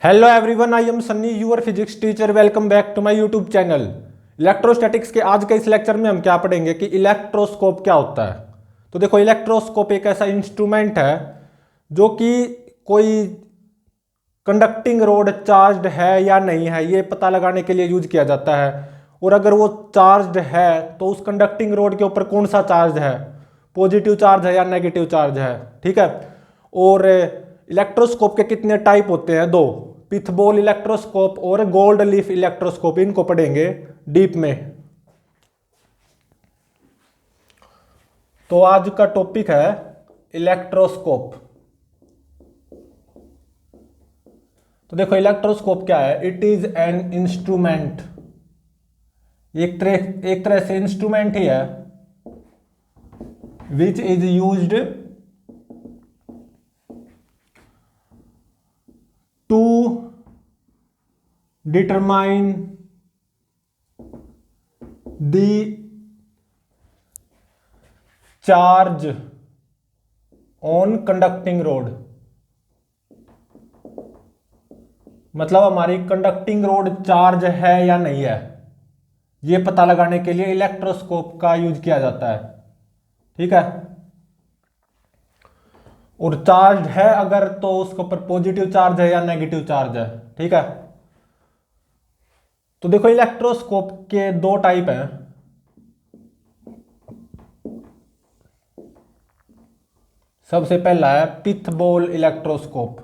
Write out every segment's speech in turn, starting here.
Hello everyone, I am Sunny, your physics teacher. Welcome back to my YouTube channel. Electrostatics के आज के इस lecture में हम क्या पढ़ेंगे कि इलेक्ट्रोस्कोप क्या होता है। तो देखो, इलेक्ट्रोस्कोप एक ऐसा इंस्ट्रूमेंट है जो कि कोई कंडक्टिंग रोड चार्ज्ड है या नहीं है ये पता लगाने के लिए यूज किया जाता है। और अगर वो चार्ज्ड है तो उस कंडक्टिंग रोड के ऊपर कौन सा चार्ज है, पॉजिटिव चार्ज है या नेगेटिव चार्ज है। ठीक है। और इलेक्ट्रोस्कोप के कितने टाइप होते हैं? दो, पिथबॉल इलेक्ट्रोस्कोप और गोल्ड लीफ इलेक्ट्रोस्कोप। इनको पढ़ेंगे डीप में। तो आज का टॉपिक है इलेक्ट्रोस्कोप। तो देखो, इलेक्ट्रोस्कोप क्या है? It is an instrument. एक तरह से इंस्ट्रूमेंट ही है which is used to determine the charge on conducting rod. मतलब हमारी कंडक्टिंग रोड चार्ज है या नहीं है, ये पता लगाने के लिए इलेक्ट्रोस्कोप का यूज किया जाता है। ठीक है। और चार्ज है अगर तो उसके ऊपर पॉजिटिव चार्ज है या नेगेटिव चार्ज है। ठीक है। तो देखो, इलेक्ट्रोस्कोप के दो टाइप हैं। सबसे पहला है पिथबॉल इलेक्ट्रोस्कोप।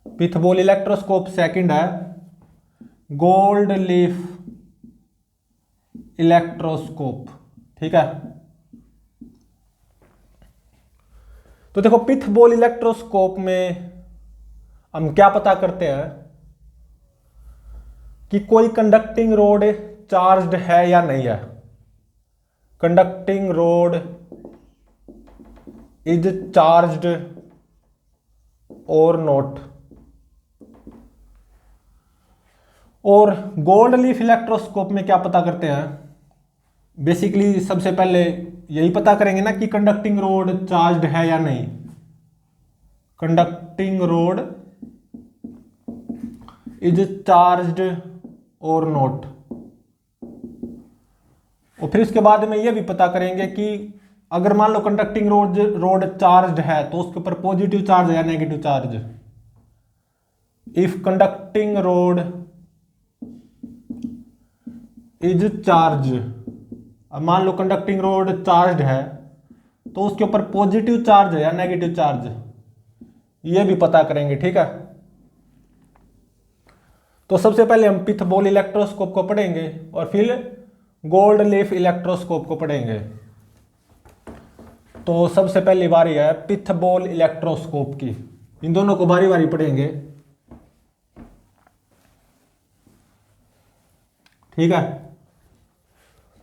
पिथबॉल इलेक्ट्रोस्कोप। सेकंड है गोल्ड लीफ इलेक्ट्रोस्कोप। ठीक है। तो देखो, पिथबॉल इलेक्ट्रोस्कोप में हम क्या पता करते हैं कि कोई कंडक्टिंग रोड चार्ज्ड है या नहीं है। कंडक्टिंग रोड इज चार्ज्ड और नॉट। और गोल्ड लीफ इलेक्ट्रोस्कोप में क्या पता करते हैं? बेसिकली सबसे पहले यही पता करेंगे ना कि कंडक्टिंग रोड चार्ज्ड है या नहीं। कंडक्टिंग रोड इज चार्ज्ड और नॉट। और फिर इसके बाद में यह भी पता करेंगे कि अगर मान लो कंडक्टिंग रोड चार्ज्ड है तो उसके ऊपर पॉजिटिव चार्ज है या negative charge. If conducting road is charge, अब मान लो कंडक्टिंग रोड चार्ज्ड है तो उसके ऊपर पॉजिटिव चार्ज है या नेगेटिव चार्ज, ये भी पता करेंगे। ठीक है। तो सबसे पहले हम पिथबॉल इलेक्ट्रोस्कोप को पढ़ेंगे और फिर गोल्ड लीफ इलेक्ट्रोस्कोप को पढ़ेंगे। तो सबसे पहली बारी है पिथबॉल इलेक्ट्रोस्कोप की। इन दोनों को बारी बारी पढ़ेंगे। ठीक है।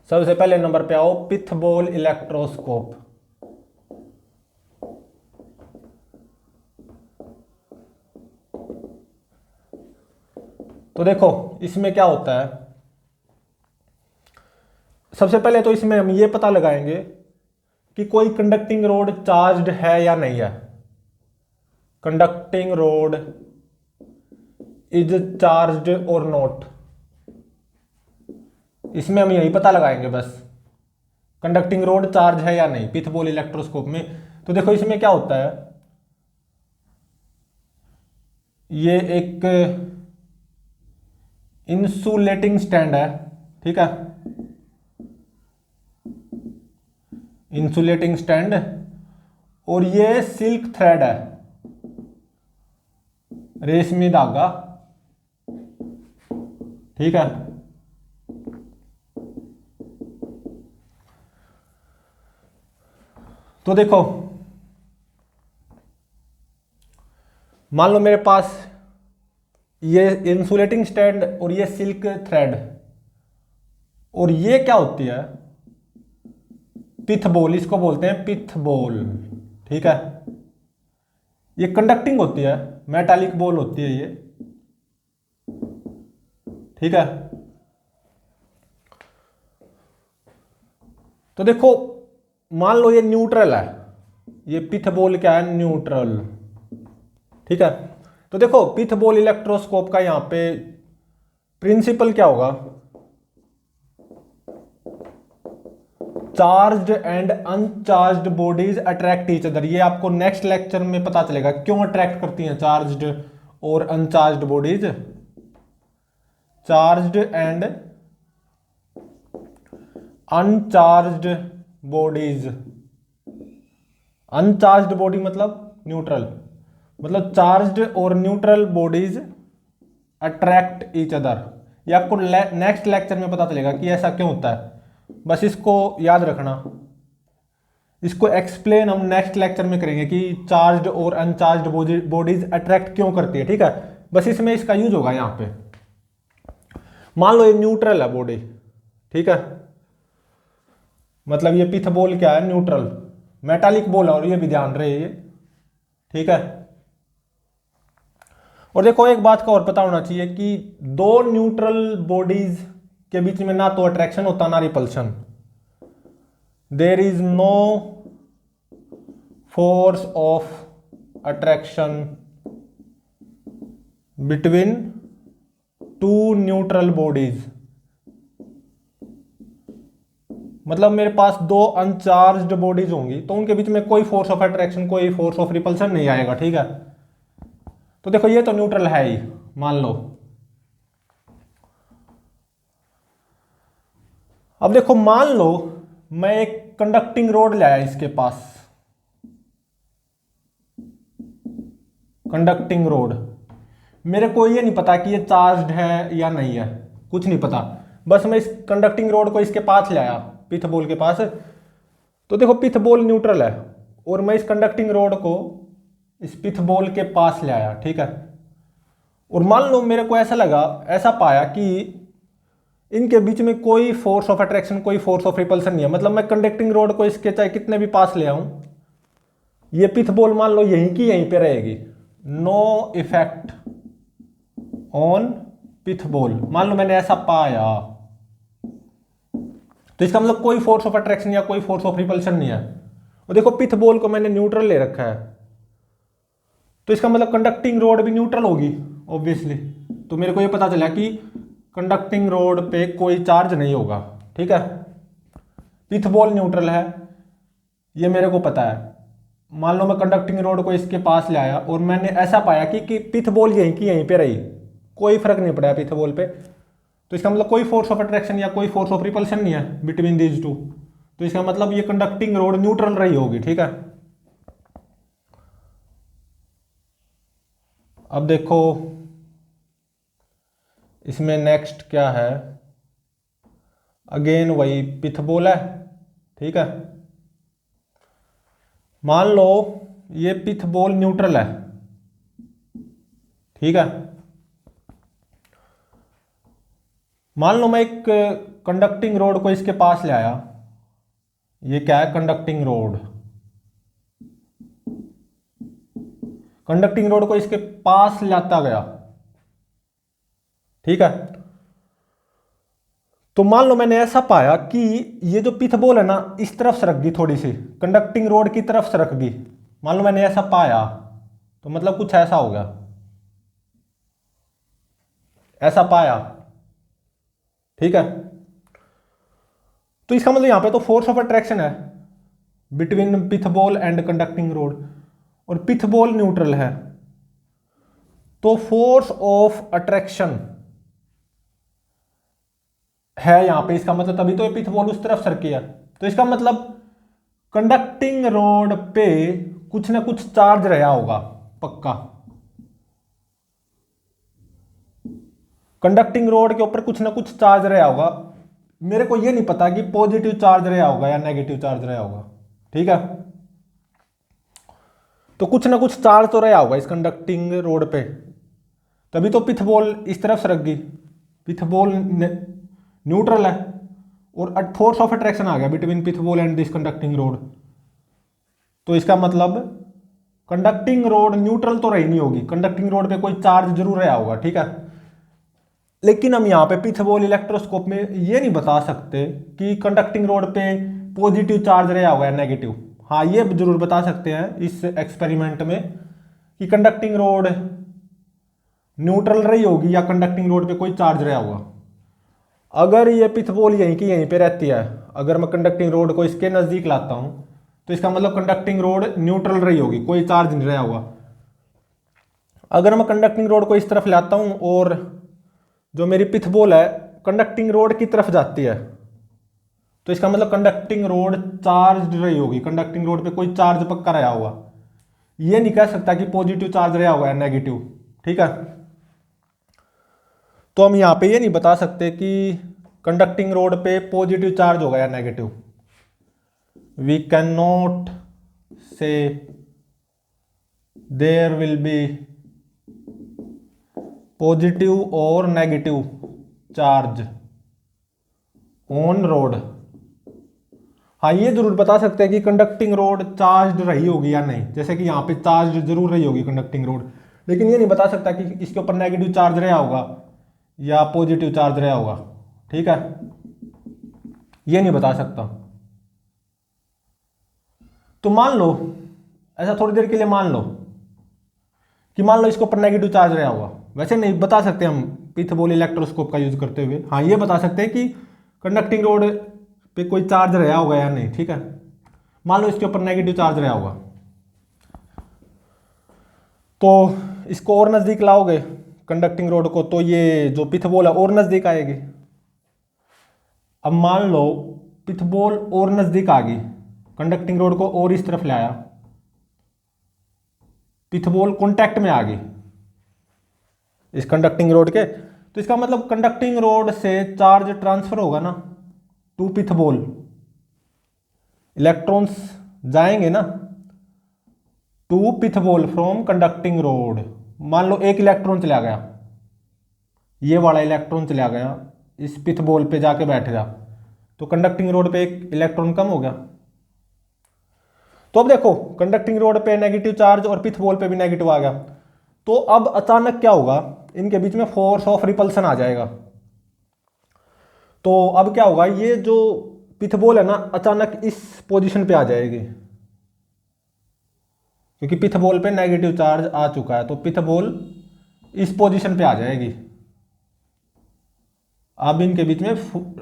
सबसे पहले नंबर पे आओ पिथबॉल इलेक्ट्रोस्कोप। तो देखो, इसमें क्या होता है? सबसे पहले तो इसमें हम ये पता लगाएंगे कि कोई कंडक्टिंग रोड चार्ज्ड है या नहीं है। कंडक्टिंग रोड इज चार्ज्ड और नॉट। इसमें हम यही पता लगाएंगे बस, कंडक्टिंग रोड चार्ज है या नहीं पिथबॉल इलेक्ट्रोस्कोप में। तो देखो, इसमें क्या होता है, ये एक इंसुलेटिंग स्टैंड है। ठीक है। Insulating stand. और ये सिल्क थ्रेड है, रेशमी धागा। ठीक है। तो देखो, मान लो मेरे पास ये इंसुलेटिंग स्टैंड और ये सिल्क थ्रेड, और ये क्या होती है? पिथबॉल, इसको बोलते हैं पिथबॉल। ठीक है। ये कंडक्टिंग होती है, मेटालिक बॉल होती है ये। ठीक है। तो देखो, मान लो ये न्यूट्रल है, ये पिथ बॉल क्या है, न्यूट्रल। ठीक है, तो देखो पिथ बॉल इलेक्ट्रोस्कोप का यहां पे प्रिंसिपल क्या होगा, charged and uncharged bodies attract each other. ये आपको नेक्स्ट लेक्चर में पता चलेगा क्यों अट्रैक्ट करती हैं चार्ज्ड और uncharged bodies. Charged and uncharged bodies, uncharged body मतलब न्यूट्रल, मतलब चार्ज्ड और neutral bodies attract each other. ये आपको नेक्स्ट लेक्चर में पता चलेगा कि ऐसा क्यों होता है, बस इसको याद रखना। इसको एक्सप्लेन हम नेक्स्ट लेक्चर में करेंगे कि चार्ज्ड और अनचार्ज्ड बॉडीज अट्रैक्ट क्यों करती है। ठीक है, बस इसमें इसका यूज होगा। यहां पे मान लो ये न्यूट्रल है बॉडी, ठीक है, मतलब ये पिथ बॉल क्या है, न्यूट्रल, मेटालिक बॉल है, और ये भी ध्यान रहे ये। ठीक है, और देखो एक बात का और पता होना चाहिए कि दो न्यूट्रल बॉडीज के बीच में ना तो अट्रैक्शन होता ना repulsion. There is no force of attraction between two neutral bodies. मतलब मेरे पास दो अनचार्ज्ड बॉडीज होंगी तो उनके बीच में कोई फोर्स ऑफ अट्रैक्शन, कोई फोर्स ऑफ रिपल्शन नहीं आएगा। ठीक है, तो देखो ये तो न्यूट्रल है ही, मान लो। अब देखो मान लो मैं एक कंडक्टिंग रोड लाया इसके पास, कंडक्टिंग रोड, मेरे को ये नहीं पता कि ये चार्ज्ड है या नहीं है, कुछ नहीं पता, बस मैं इस कंडक्टिंग रोड को इसके पास लाया, पिथ बॉल के पास। तो देखो पिथ बॉल न्यूट्रल है और मैं इस कंडक्टिंग रोड को इस पिथ बॉल के पास ले आया। ठीक है, और मान लो मेरे को ऐसा लगा, ऐसा पाया कि इनके बीच में कोई फोर्स ऑफ अट्रैक्शन, कोई फोर्स ऑफ रिपल्सन नहीं है। मतलब मैं कंडक्टिंग रोड को इसके चाहे कितने भी पास ले आऊं, ये पिथ बॉल मान लो यहीं की यहीं पे रहेगी, no effect on pith ball. मान लो मैंने ऐसा पाया, तो इसका मतलब कोई फोर्स ऑफ अट्रैक्शन या कोई फोर्स ऑफ रिपल्शन नहीं है। और देखो पिथ बॉल को मैंने न्यूट्रल ले रखा है, तो इसका मतलब कंडक्टिंग रोड भी न्यूट्रल होगी ऑब्वियसली। तो मेरे को ये पता चला कि कंडक्टिंग रोड पे कोई चार्ज नहीं होगा। ठीक है, पिथ बॉल न्यूट्रल है, ये मेरे को पता है। मान लो मैं कंडक्टिंग रोड को इसके पास ले आया और मैंने ऐसा पाया कि पिथ बॉल यहीं की यहीं पे रही, कोई फर्क नहीं पड़ा पिथ बॉल पे। तो इसका मतलब कोई फोर्स ऑफ अट्रैक्शन या कोई फोर्स ऑफ रिपल्शन नहीं है बिटवीन दीज टू। तो इसका मतलब ये कंडक्टिंग रोड न्यूट्रल रही होगी। ठीक है, अब देखो इसमें नेक्स्ट क्या है, अगेन वही पिथ बॉल है। ठीक है, मान लो ये पिथ बॉल न्यूट्रल है। ठीक है, मान लो मैं एक कंडक्टिंग रोड को इसके पास ले आया, ये क्या है, कंडक्टिंग रोड, कंडक्टिंग रोड को इसके पास लाता गया। ठीक है, तो मान लो मैंने ऐसा पाया कि ये जो पिथ बॉल है ना इस तरफ सरक गई, थोड़ी सी कंडक्टिंग रोड की तरफ सरक गई। मान लो मैंने ऐसा पाया, तो मतलब कुछ ऐसा हो गया, ऐसा पाया। ठीक है, तो इसका मतलब यहां पे तो फोर्स ऑफ अट्रैक्शन है between pith ball and conducting rod, और पिथ बॉल न्यूट्रल है, तो फोर्स ऑफ अट्रैक्शन है यहां पे। इसका मतलब तभी तो ये पिथ बॉल उस तरफ सरकी है। तो इसका मतलब कंडक्टिंग रोड पे कुछ ना कुछ चार्ज रहा होगा पक्का, कंडक्टिंग रोड के ऊपर कुछ ना कुछ चार्ज रहा होगा। मेरे को ये नहीं पता कि पॉजिटिव चार्ज रहा होगा या नेगेटिव चार्ज रहा होगा। ठीक है, तो कुछ ना कुछ चार्ज तो रहा होगा इस कंडक्टिंग रोड पे, तभी तो पिथ बॉल इस तरफ सरक गई। पिथ बॉल न्यूट्रल है और फोर्स ऑफ अट्रैक्शन आ गया between pith ball and this conducting rod. तो इसका मतलब कंडक्टिंग रोड न्यूट्रल तो रही नहीं होगी, कंडक्टिंग रोड पे कोई चार्ज जरूर रहा होगा। ठीक है, लेकिन हम यहाँ पे पिथ बॉल इलेक्ट्रोस्कोप में ये नहीं बता सकते कि कंडक्टिंग रोड पे पॉजिटिव चार्ज रहा होगा या नेगेटिव। हाँ ये जरूर बता सकते हैं इस एक्सपेरिमेंट में कि कंडक्टिंग रोड न्यूट्रल रही होगी या कंडक्टिंग रोड पे कोई चार्ज रहा होगा। अगर ये पिथबॉल यहीं की यहीं पे रहती है, अगर मैं कंडक्टिंग रोड को इसके नज़दीक लाता हूँ तो इसका मतलब कंडक्टिंग रोड न्यूट्रल रही होगी, कोई चार्ज नहीं रहा होगा। अगर मैं कंडक्टिंग रोड को इस तरफ लाता हूँ और जो मेरी पिथबॉल है कंडक्टिंग रोड की तरफ जाती है तो इसका मतलब कंडक्टिंग रोड चार्ज रही होगी, कंडक्टिंग रोड पे कोई चार्ज पक्का रहा होगा। ये नहीं कह सकता कि पॉजिटिव चार्ज रहा होगा या नेगेटिव, ठीक है। तो हम यहाँ पे ये नहीं बता सकते कि कंडक्टिंग रोड पे पॉजिटिव चार्ज होगा या नेगेटिव। वी कैन नॉट से देयर विल बी पॉजिटिव और नेगेटिव चार्ज ऑन रोड। हाँ ये जरूर बता सकते हैं कि कंडक्टिंग रोड चार्ज रही होगी या नहीं, जैसे कि यहाँ पे चार्ज जरूर रही होगी कंडक्टिंग रोड, लेकिन ये नहीं बता सकता कि इसके ऊपर नेगेटिव चार्ज रहा होगा या पॉजिटिव चार्ज रहा होगा, ठीक है, ये नहीं बता सकता। तो मान लो ऐसा थोड़ी देर के लिए मान लो कि मान लो इसके ऊपर नेगेटिव चार्ज रहा होगा, वैसे नहीं बता सकते हम पिथबॉल इलेक्ट्रोस्कोप का यूज करते हुए। हाँ ये बता सकते हैं कि कंडक्टिंग रोड पे कोई चार्ज रहा होगा या नहीं, ठीक है। मान लो इसके ऊपर नेगेटिव चार्ज रहा होगा तो इसको और नजदीक लाओगे कंडक्टिंग रोड को तो ये जो पिथबॉल है और नजदीक आएगी। अब मान लो पिथबॉल और नजदीक आ गई, कंडक्टिंग रोड को और इस तरफ लाया, पिथबॉल कॉन्टैक्ट में आ गई इस कंडक्टिंग रोड के, तो इसका मतलब कंडक्टिंग रोड से चार्ज ट्रांसफर होगा ना टू पिथबॉल, इलेक्ट्रॉन्स जाएंगे ना टू पिथबॉल फ्रॉम कंडक्टिंग रोड। मान लो एक इलेक्ट्रॉन चला गया, ये वाला इलेक्ट्रॉन चला गया इस पिथबॉल पे जाके बैठ गया, तो कंडक्टिंग रोड पे एक इलेक्ट्रॉन कम हो गया। तो अब देखो कंडक्टिंग रोड पे नेगेटिव चार्ज और पिथबॉल पे भी नेगेटिव आ गया, तो अब अचानक क्या होगा, इनके बीच में फोर्स ऑफ रिपल्सन आ जाएगा। तो अब क्या होगा, ये जो पिथबॉल है ना अचानक इस पोजीशन पे आ जाएगी, क्योंकि पिथबॉल पे नेगेटिव चार्ज आ चुका है, तो पिथबॉल इस पोजीशन पे आ जाएगी। अब इनके बीच में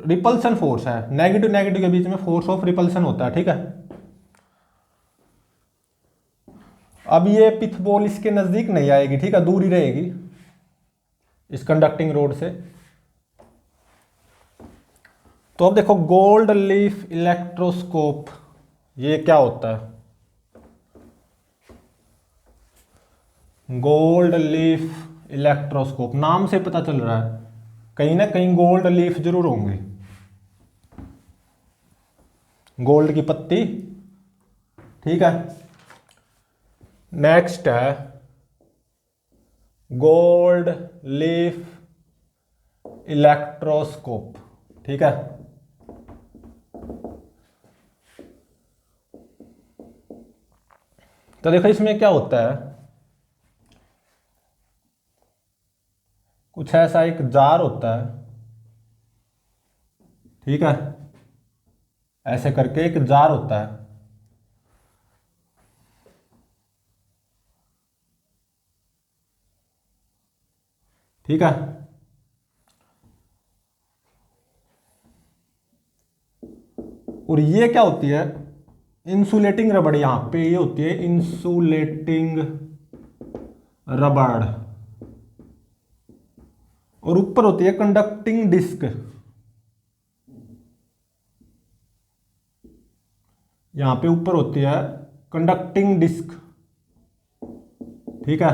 रिपल्सन फोर्स है, नेगेटिव नेगेटिव के बीच में फोर्स ऑफ रिपल्सन होता है, ठीक है। अब ये पिथबॉल इसके नजदीक नहीं आएगी, ठीक है, दूर ही रहेगी इस कंडक्टिंग रोड से। तो अब देखो गोल्ड लीफ इलेक्ट्रोस्कोप ये क्या होता है। गोल्ड लीफ इलेक्ट्रोस्कोप नाम से पता चल रहा है कहीं ना कहीं गोल्ड लीफ जरूर होंगे, गोल्ड की पत्ती, ठीक है। नेक्स्ट है गोल्ड लीफ इलेक्ट्रोस्कोप, ठीक है। तो देखो इसमें क्या होता है, कुछ ऐसा एक जार होता है, ठीक है, ऐसे करके एक जार होता है, ठीक है। और ये क्या होती है, इंसुलेटिंग रबड़, यहां पे ये होती है इंसुलेटिंग रबड़, और ऊपर होती है कंडक्टिंग डिस्क, यहां पे ऊपर होती है कंडक्टिंग डिस्क, ठीक है।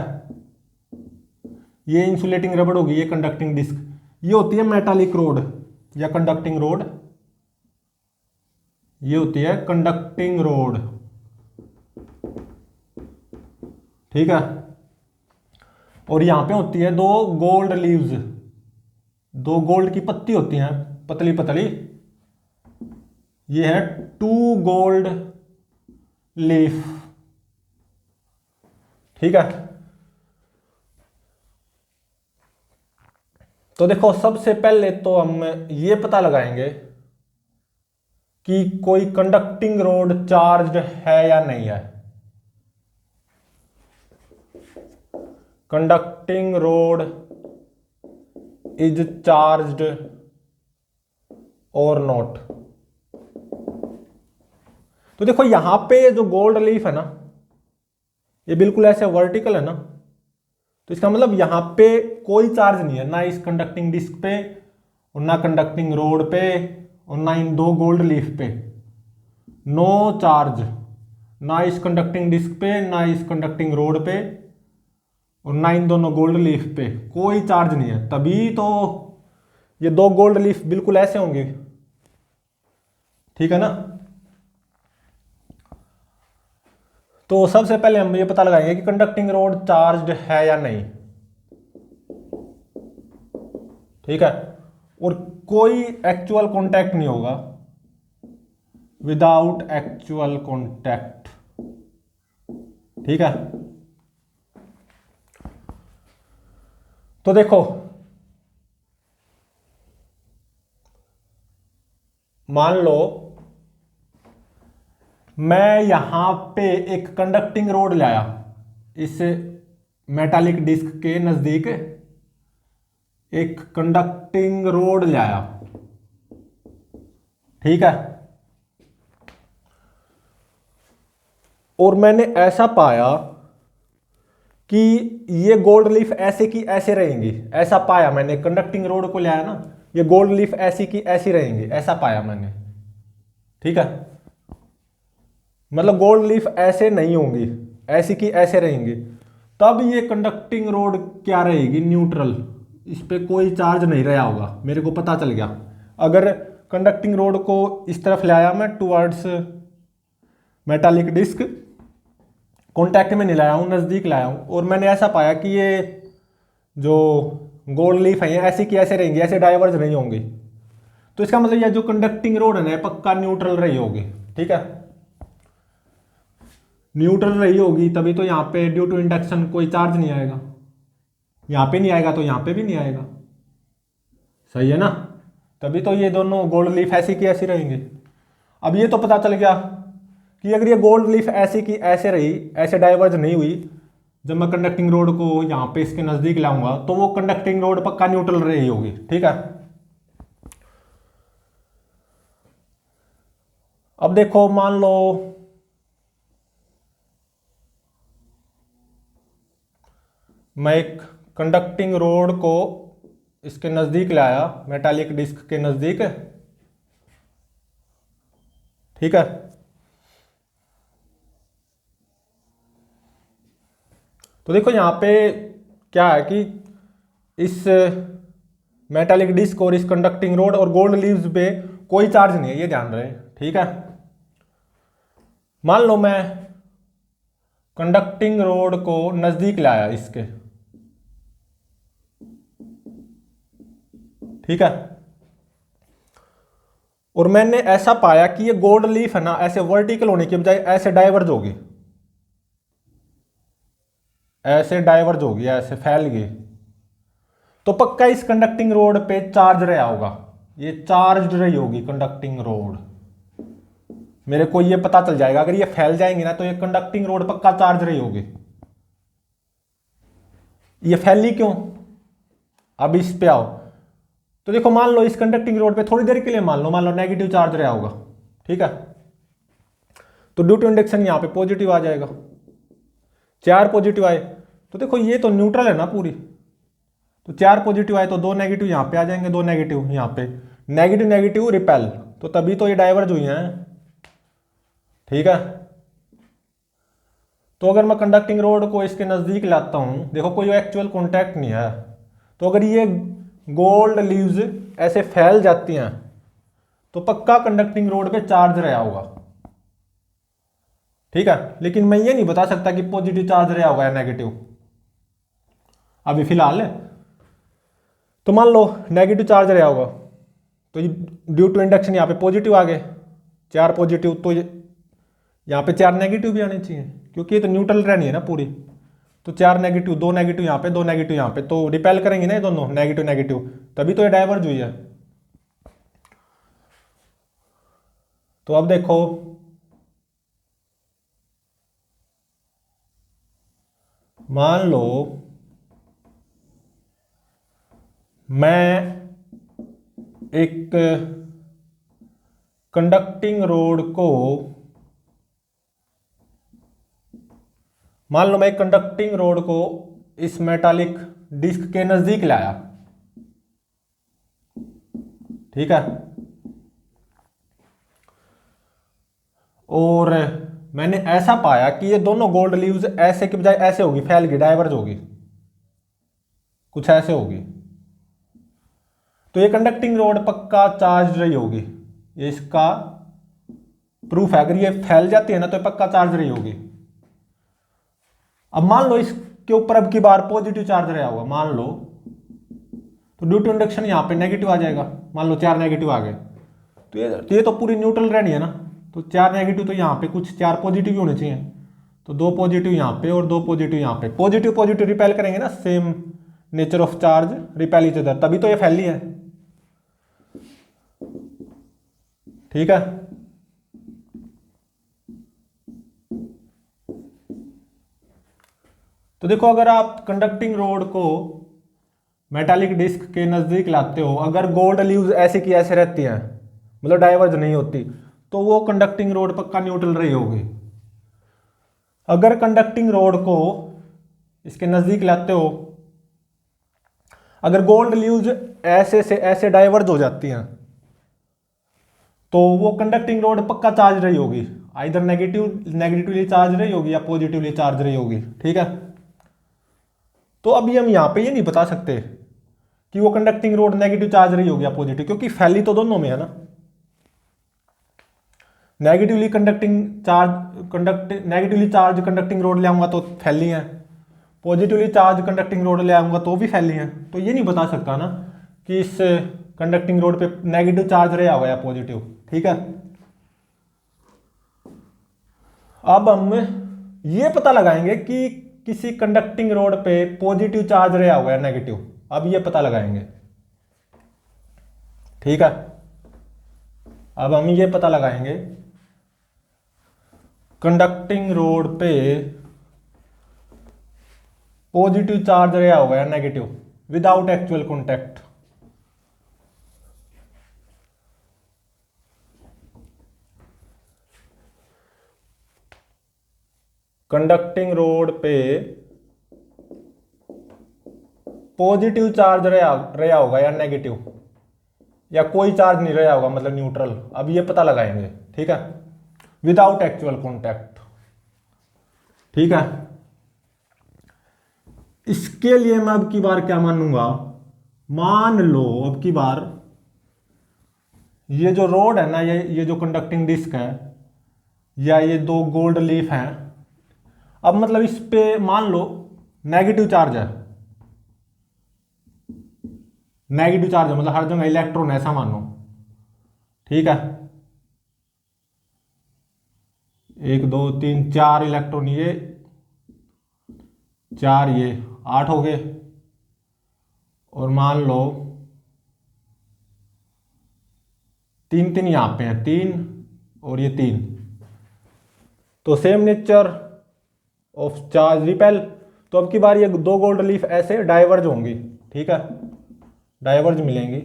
ये इंसुलेटिंग रबड़ होगी, ये कंडक्टिंग डिस्क, ये होती है मेटालिक रोड या कंडक्टिंग रोड, ये होती है कंडक्टिंग रोड, ठीक है। और यहां पे होती है दो गोल्ड लीव्स, दो गोल्ड की पत्ती होती हैं पतली पतली, ये है टू गोल्ड लीफ, ठीक है। तो देखो सबसे पहले तो हम ये पता लगाएंगे कि कोई कंडक्टिंग रोड चार्ज्ड है या नहीं है। कंडक्टिंग रोड इज चार्ज्ड और नॉट। तो देखो यहां पे जो गोल्ड लीफ है ना, ये बिल्कुल ऐसे वर्टिकल है ना, तो इसका मतलब यहां पे कोई चार्ज नहीं है, ना इस कंडक्टिंग डिस्क पे और ना कंडक्टिंग रोड पे और ना इन दो गोल्ड लीफ पे। नो चार्ज, ना इस कंडक्टिंग डिस्क पे ना इस कंडक्टिंग रोड पे और ना इन दोनों गोल्ड लीफ पे कोई चार्ज नहीं है। तभी तो ये दो गोल्ड लीफ बिल्कुल ऐसे होंगे, ठीक है ना। तो सबसे पहले हम ये पता लगाएंगे कि कंडक्टिंग रोड चार्ज्ड है या नहीं, ठीक है। और कोई एक्चुअल कांटेक्ट नहीं होगा, विदाउट एक्चुअल कांटेक्ट, ठीक है। तो देखो मान लो मैं यहां पे एक कंडक्टिंग रोड लाया, इस मेटालिक डिस्क के नजदीक एक कंडक्टिंग रोड लाया, ठीक है। और मैंने ऐसा पाया कि ये गोल्ड लीफ ऐसे की ऐसे रहेंगी, ऐसा पाया मैंने, कंडक्टिंग रोड को लाया ना, ये गोल्ड लीफ ऐसी की ऐसी रहेंगी, ऐसा पाया मैंने, ठीक है। मतलब गोल्ड लीफ ऐसे नहीं होंगी, ऐसी की ऐसे रहेंगी, तब ये कंडक्टिंग रोड क्या रहेगी, न्यूट्रल, इस पे कोई चार्ज नहीं रहा होगा, मेरे को पता चल गया। अगर कंडक्टिंग रोड को इस तरफ लाया मैं टुवर्ड्स मेटालिक डिस्क, कॉन्टैक्ट में नहीं लाया हूँ, नज़दीक लाया हूँ, और मैंने ऐसा पाया कि ये जो गोल्ड लीफ है ऐसी की ऐसे रहेंगी, ऐसे डाइवर्ज नहीं होंगी, तो इसका मतलब ये जो कंडक्टिंग रोड है ना पक्का न्यूट्रल रही होगी, ठीक है। न्यूट्रल रही होगी तभी तो यहाँ पे ड्यू टू इंडक्शन कोई चार्ज नहीं आएगा, यहाँ पे नहीं आएगा तो यहाँ पे भी नहीं आएगा, सही है ना। तभी तो ये दोनों गोल्ड लीफ ऐसी की ऐसी रहेंगे। अब ये तो पता चल गया कि अगर ये गोल्ड लीफ ऐसी की ऐसे रही, ऐसे डाइवर्ज नहीं हुई, जब मैं कंडक्टिंग रोड को यहाँ पे इसके नज़दीक लाऊंगा तो वो कंडक्टिंग रोड पक्का न्यूट्रल रही होगी, ठीक है। अब देखो मान लो मैं एक कंडक्टिंग रोड को इसके नज़दीक लाया, मेटालिक डिस्क के नज़दीक, ठीक है। तो देखो यहाँ पे क्या है कि इस मेटालिक डिस्क और इस कंडक्टिंग रोड और गोल्ड लीव्स पे कोई चार्ज नहीं है, ये ध्यान रहे, ठीक है। मान लो मैं कंडक्टिंग रोड को नज़दीक लाया इसके, ठीक है, और मैंने ऐसा पाया कि ये गोल्ड लीफ है ना ऐसे वर्टिकल होने के बजाय ऐसे डाइवर्ज होगी, ऐसे डाइवर्ज होगी, ऐसे फैल गई, तो पक्का इस कंडक्टिंग रोड पे चार्ज रहा होगा, ये चार्ज रही होगी कंडक्टिंग रोड, मेरे को ये पता चल जाएगा। अगर ये फैल जाएंगी ना तो ये कंडक्टिंग रोड पक्का चार्ज रही होगी। ये फैली क्यों, अब इस पे आओ। तो देखो मान लो इस कंडक्टिंग रोड पे थोड़ी देर के लिए मान लो नेगेटिव चार्ज रहा होगा, ठीक है, तो ड्यू टू इंडक्शन यहां पे पॉजिटिव आ जाएगा, 4 पॉजिटिव आए, तो देखो ये तो न्यूट्रल है ना पूरी, तो 4 पॉजिटिव आए तो 2 नेगेटिव यहां पे आ जाएंगे, 2 नेगेटिव यहां पे, नेगेटिव नेगेटिव रिपेल, तो तभी तो ये डाइवर्ज हुई हैं, ठीक है। तो अगर मैं कंडक्टिंग रोड को इसके नज़दीक लाता हूं, देखो कोई एक्चुअल कॉन्टैक्ट नहीं है, तो अगर ये गोल्ड लीव्स ऐसे फैल जाती हैं तो पक्का कंडक्टिंग रोड पे चार्ज रहा होगा, ठीक है। लेकिन मैं ये नहीं बता सकता कि पॉजिटिव चार्ज रहा होगा या नेगेटिव अभी फिलहाल। तो मान लो नेगेटिव चार्ज रहा होगा, तो ड्यू टू इंडक्शन यहाँ पे पॉजिटिव आ गए, 4 पॉजिटिव, तो यहाँ पे 4 नेगेटिव भी आने चाहिए क्योंकि ये तो न्यूट्रल रहनी है ना पूरी, तो 4 नेगेटिव, 2 नेगेटिव यहाँ पे, 2 नेगेटिव यहाँ पे, तो रिपेल करेंगे ना ये दोनों नेगेटिव नेगेटिव, तभी तो ये डाइवर्ज हुई है। तो अब देखो, मान लो मैं एक कंडक्टिंग रोड को, मान लो मैं एक कंडक्टिंग रोड को इस मेटालिक डिस्क के नजदीक लाया, ठीक है, और मैंने ऐसा पाया कि ये दोनों गोल्ड लीव्स ऐसे के बजाय ऐसे होगी, फैल गई, डाइवर्ज होगी, कुछ ऐसे होगी, तो ये कंडक्टिंग रोड पक्का चार्ज रही होगी। ये इसका प्रूफ है, अगर ये फैल जाती है ना तो ये पक्का चार्ज रही होगी। अब मान लो इसके ऊपर अब की बार पॉजिटिव चार्ज रहा होगा, मान लो, तो ड्यू टू इंडक्शन यहाँ पे नेगेटिव आ जाएगा, मान लो 4 नेगेटिव आ गए, तो ये तो पूरी न्यूट्रल रहनी है ना, तो 4 नेगेटिव, तो यहाँ पे कुछ 4 पॉजिटिव होने चाहिए, तो 2 पॉजिटिव यहाँ पे और 2 पॉजिटिव यहाँ पे, पॉजिटिव पॉजिटिव रिपेल करेंगे ना, same nature of charge repel each other, तभी तो ये फैली है, ठीक है। तो देखो, अगर आप कंडक्टिंग रोड को मेटालिक डिस्क के नजदीक लाते हो, अगर गोल्ड लीव्स ऐसे की ऐसे रहती हैं, मतलब डाइवर्ज नहीं होती, तो वो कंडक्टिंग रोड पक्का न्यूट्रल रही होगी। अगर कंडक्टिंग रोड को इसके नजदीक लाते हो, अगर गोल्ड लीव्स ऐसे से ऐसे डाइवर्ज हो जाती हैं, तो वो कंडक्टिंग रोड पक्का चार्ज रही होगी, आइदर नेगेटिवली चार्ज रही होगी या पॉजिटिवली चार्ज रही होगी, ठीक है। तो अभी हम यहाँ पे ये नहीं बता सकते कि वो कंडक्टिंग रोड नेगेटिव चार्ज रही होगी या पॉजिटिव, क्योंकि फैली तो दोनों में है ना। नेगेटिवली चार्ज कंडक्टिंग रोड ले आऊंगा तो फैली है, पॉजिटिवली चार्ज कंडक्टिंग रोड ले आऊंगा तो भी फैली है, तो ये नहीं बता सकता ना कि इस कंडक्टिंग रोड पे नेगेटिव चार्ज रहा होगा या पॉजिटिव, ठीक है। अब हम ये पता लगाएंगे कि किसी कंडक्टिंग रोड पे पॉजिटिव चार्ज रहा होगा या नेगेटिव, अब ये पता लगाएंगे, ठीक है। अब हम ये पता लगाएंगे कंडक्टिंग रोड पे पॉजिटिव चार्ज रहा होगा या negative without actual contact. Conducting road पे पॉजिटिव चार्ज रहा होगा या नेगेटिव, या कोई चार्ज नहीं रहा होगा, मतलब न्यूट्रल, अब ये पता लगाएंगे, ठीक है, विदाउट एक्चुअल कॉन्टैक्ट, ठीक है। इसके लिए मैं अब की बार क्या मानूंगा, मान लो अब की बार ये जो रोड है ना, ये जो कंडक्टिंग डिस्क है, या ये 2 गोल्ड लीफ हैं, अब मतलब इस पे मान लो नेगेटिव चार्ज है, नेगेटिव चार्ज है, मतलब हर जगह इलेक्ट्रॉन है, ऐसा मानो, ठीक है। 1 2 3 4 इलेक्ट्रॉन, ये 4, ये 8 हो गए, और मान लो 3 3 यहां पे हैं, 3 और ये 3, तो same nature of charge repel, तो अब की बार ये 2 गोल्ड लीफ ऐसे डाइवर्ज होंगी, ठीक है, डाइवर्ज मिलेंगी।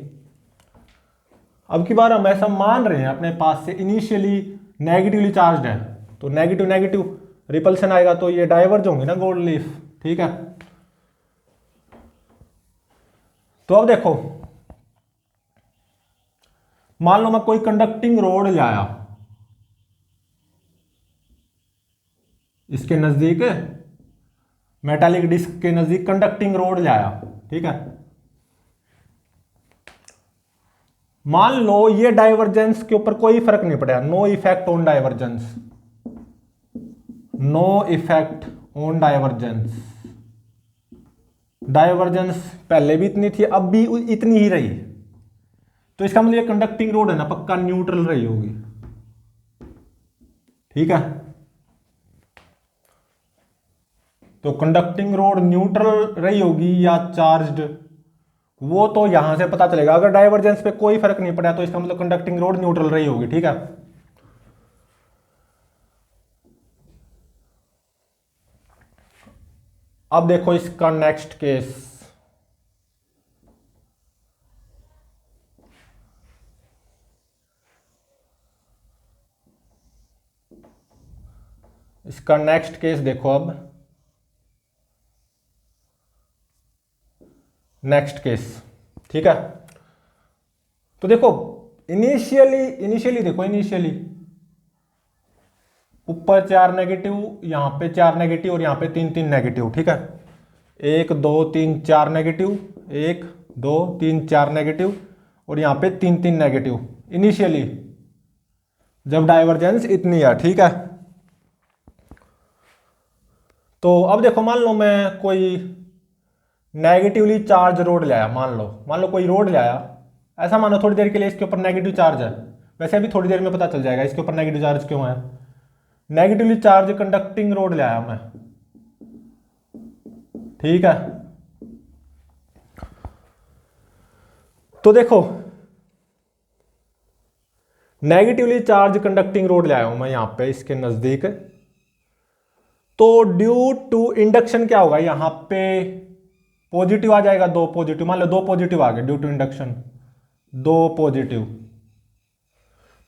अब की बार हम ऐसा मान रहे हैं अपने पास से इनिशियली नेगेटिवली चार्ज है, तो नेगेटिव नेगेटिव रिपल्सन आएगा, तो ये डाइवर्ज होंगे ना गोल्ड लीफ, ठीक है। तो अब देखो, मान लो मैं कोई कंडक्टिंग रोड ले आया, इसके नजदीक मेटालिक डिस्क के नजदीक कंडक्टिंग रोड ले आया, ठीक है। मान लो ये डाइवर्जेंस के ऊपर कोई फर्क नहीं पड़ा, no effect on divergence, no effect on divergence, divergence पहले भी इतनी थी, अब भी इतनी ही रही, तो इसका मतलब ये कंडक्टिंग रोड है ना, पक्का न्यूट्रल रही होगी, ठीक है। तो कंडक्टिंग रोड न्यूट्रल रही होगी या चार्ज्ड, वो तो यहां से पता चलेगा, अगर डाइवर्जेंस पे कोई फर्क नहीं पड़ा तो इसका मतलब कंडक्टिंग रोड न्यूट्रल रही होगी, ठीक है। अब देखो इसका नेक्स्ट केस। इसका नेक्स्ट केस देखो। अब नेक्स्ट केस, ठीक है। तो देखो इनिशियली देखो, इनिशियली ऊपर 4 नेगेटिव, यहां पे 4 नेगेटिव और यहां पे 3 नेगेटिव, ठीक है। 1 2 3 4 नेगेटिव, 1 2 3 4 नेगेटिव और यहां पे 3 नेगेटिव इनिशियली, जब डाइवर्जेंस इतनी है, ठीक है। तो अब देखो, मान लो मैं कोई नेगेटिवली चार्ज रोड ले आया, मान लो कोई रोड ले आया, ऐसा मानो थोड़ी देर के लिए इसके ऊपर नेगेटिव चार्ज है। वैसे अभी थोड़ी देर में पता चल जाएगा इसके ऊपर नेगेटिव चार्ज क्यों है। नेगेटिवली चार्ज कंडक्टिंग रोड ले आया मैं, ठीक है। तो देखो नेगेटिवली चार्ज कंडक्टिंग रोड ले आया हूं मैं यहां पे इसके नजदीक। तो ड्यू टू इंडक्शन क्या होगा, यहां पे पॉजिटिव आ जाएगा, 2 पॉजिटिव, मान लो 2 पॉजिटिव आ गए ड्यू टू इंडक्शन, 2 पॉजिटिव।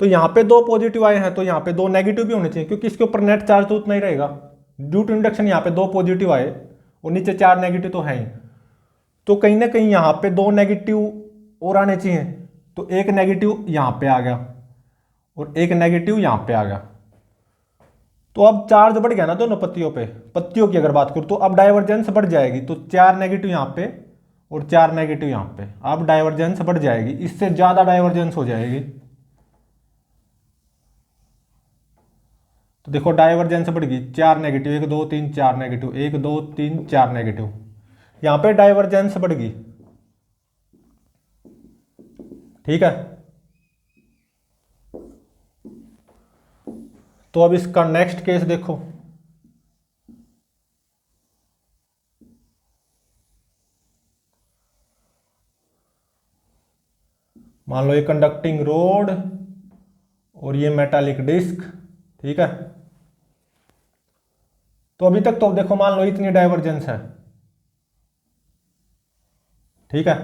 तो यहां पे 2 पॉजिटिव आए हैं तो यहां पे 2 नेगेटिव भी होने चाहिए, क्योंकि इसके ऊपर नेट चार्ज तो उतना ही रहेगा। ड्यू टू इंडक्शन यहां पे 2 पॉजिटिव आए और नीचे 4 नेगेटिव तो है ही, तो कहीं ना कहीं यहां पे 2 नेगेटिव और आने चाहिए। तो एक नेगेटिव यहां पे आ गया और एक नेगेटिव यहां पे आ गया। तो अब चार्ज बढ़ गया ना दोनों पत्तियों पे। पत्तियों की अगर बात करूं तो अब डाइवर्जेंस बढ़ जाएगी, तो 4 नेगेटिव यहां पे और 4 नेगेटिव यहां पे, अब डाइवर्जेंस बढ़ जाएगी, इससे ज्यादा डाइवर्जेंस हो जाएगी। तो देखो डाइवर्जेंस बढ़ गई, 4 नेगेटिव, 1 2 3 4 नेगेटिव, 1 2 3 4 नेगेटिव, यहां पे डाइवर्जेंस बढ़ गई, ठीक है। तो अब इसका नेक्स्ट केस देखो। मान लो ये कंडक्टिंग रोड और ये मेटालिक डिस्क, ठीक है। तो अभी तक तो देखो मान लो इतनी डाइवर्जेंस है, ठीक है।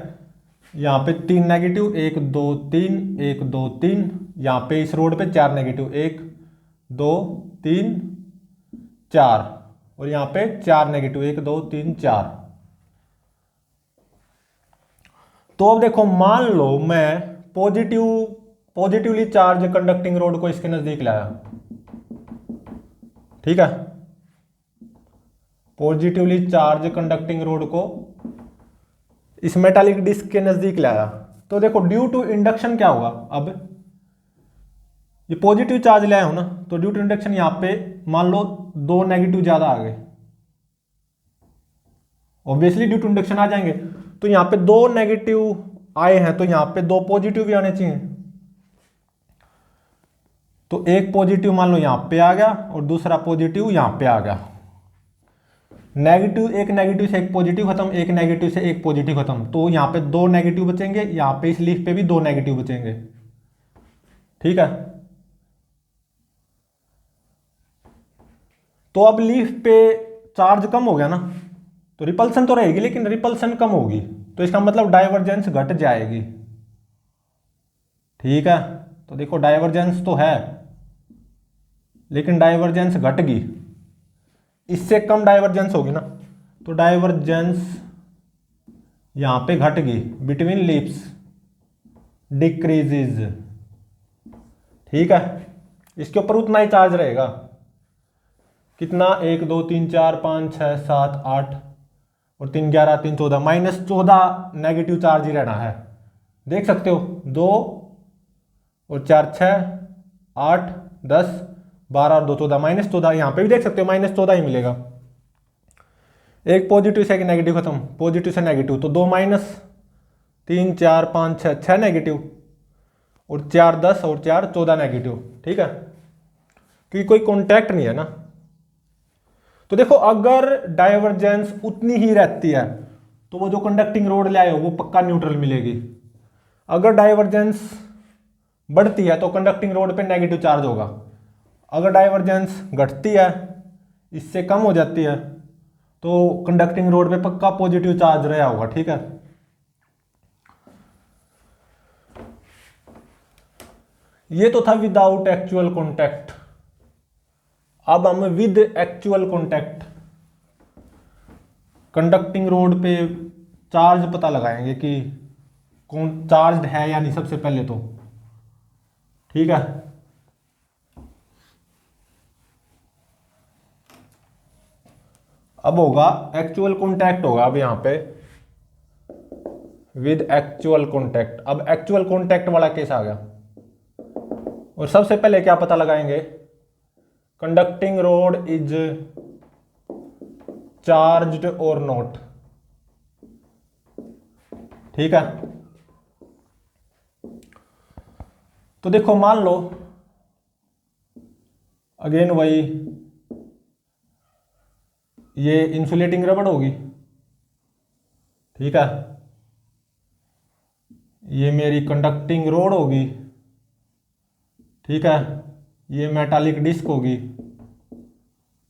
यहां पे 3 नेगेटिव, 1 2 3 1 2 3, यहां पे इस रोड पे 4 नेगेटिव, 1 2 3 4 और यहां पे 4 नेगेटिव, 1 2 3 4। तो अब देखो मान लो मैं पॉजिटिवली चार्ज कंडक्टिंग रोड को इसके नजदीक लाया, ठीक है। पॉजिटिवली चार्ज कंडक्टिंग रोड को इस मेटालिक डिस्क के नजदीक लाया, तो देखो ड्यू टू इंडक्शन क्या होगा। अब ये पॉजिटिव चार्ज लाया हो ना, तो ड्यू टू इंडक्शन यहां पे मान लो 2 नेगेटिव ज्यादा आ गए, ऑब्वियसली ड्यू टू इंडक्शन आ जाएंगे। तो यहां पे 2 नेगेटिव आए हैं तो यहां पे 2 पॉजिटिव भी आने चाहिए। तो एक पॉजिटिव मान लो यहां पे आ गया और दूसरा पॉजिटिव यहां पे आ गया। नेगेटिव, एक नेगेटिव से एक पॉजिटिव खत्म, एक नेगेटिव से एक पॉजिटिव खत्म, तो यहां पे 2 नेगेटिव बचेंगे, यहां पे इस लीफ पे भी 2 नेगेटिव बचेंगे, ठीक है। तो अब लीफ पे चार्ज कम हो गया ना, तो रिपल्सन तो रहेगी लेकिन रिपल्सन कम होगी, तो इसका मतलब डाइवर्जेंस घट जाएगी, ठीक है। तो देखो डाइवर्जेंस तो है लेकिन डाइवर्जेंस घट गई, इससे कम डाइवर्जेंस होगी ना, तो डाइवर्जेंस यहां पे घट गई, बिटवीन लीफ्स डिक्रीजेज, ठीक है। इसके ऊपर उतना ही चार्ज रहेगा, कितना 1 2 3 4 5 6 7 8 और 3 11 3 14, -14 नेगेटिव चार्ज ही रहना है। देख सकते हो 2 और 4 6 8 10 12 और 2 14, -14, यहां पे भी देख सकते हो -14 ही मिलेगा। एक पॉजिटिव से एक नेगेटिव खत्म, पॉजिटिव से नेगेटिव, तो 2 माइनस 3 4 5 6 6 नेगेटिव और 4 10 और 4 14 नेगेटिव, ठीक है, क्योंकि कोई कॉन्टैक्ट नहीं है ना। तो देखो अगर डाइवर्जेंस उतनी ही रहती है तो वो जो कंडक्टिंग रोड ले आए हो वो पक्का न्यूट्रल मिलेगी। अगर डाइवर्जेंस बढ़ती है तो कंडक्टिंग रोड पे नेगेटिव चार्ज होगा, अगर डाइवर्जेंस घटती है, इससे कम हो जाती है, तो कंडक्टिंग रोड पे पक्का पॉजिटिव चार्ज रहा होगा। ठीक है, ये तो था विदाउट एक्चुअल कॉन्टैक्ट। अब हम with actual contact conducting road पे चार्ज पता लगाएंगे कि कौन चार्ज है या नहीं सबसे पहले तो। ठीक है, अब होगा एक्चुअल कॉन्टैक्ट होगा। अब यहां पे विद एक्चुअल कॉन्टैक्ट, अब एक्चुअल कॉन्टैक्ट वाला केस आ गया। और सबसे पहले क्या पता लगाएंगे, कंडक्टिंग रोड इज चार्ज्ड और नॉट। ठीक है, तो देखो मान लो अगेन वही, ये इंसुलेटिंग रबड़ होगी। ठीक है, ये मेरी कंडक्टिंग रोड होगी। ठीक है, ये मेटालिक डिस्क होगी,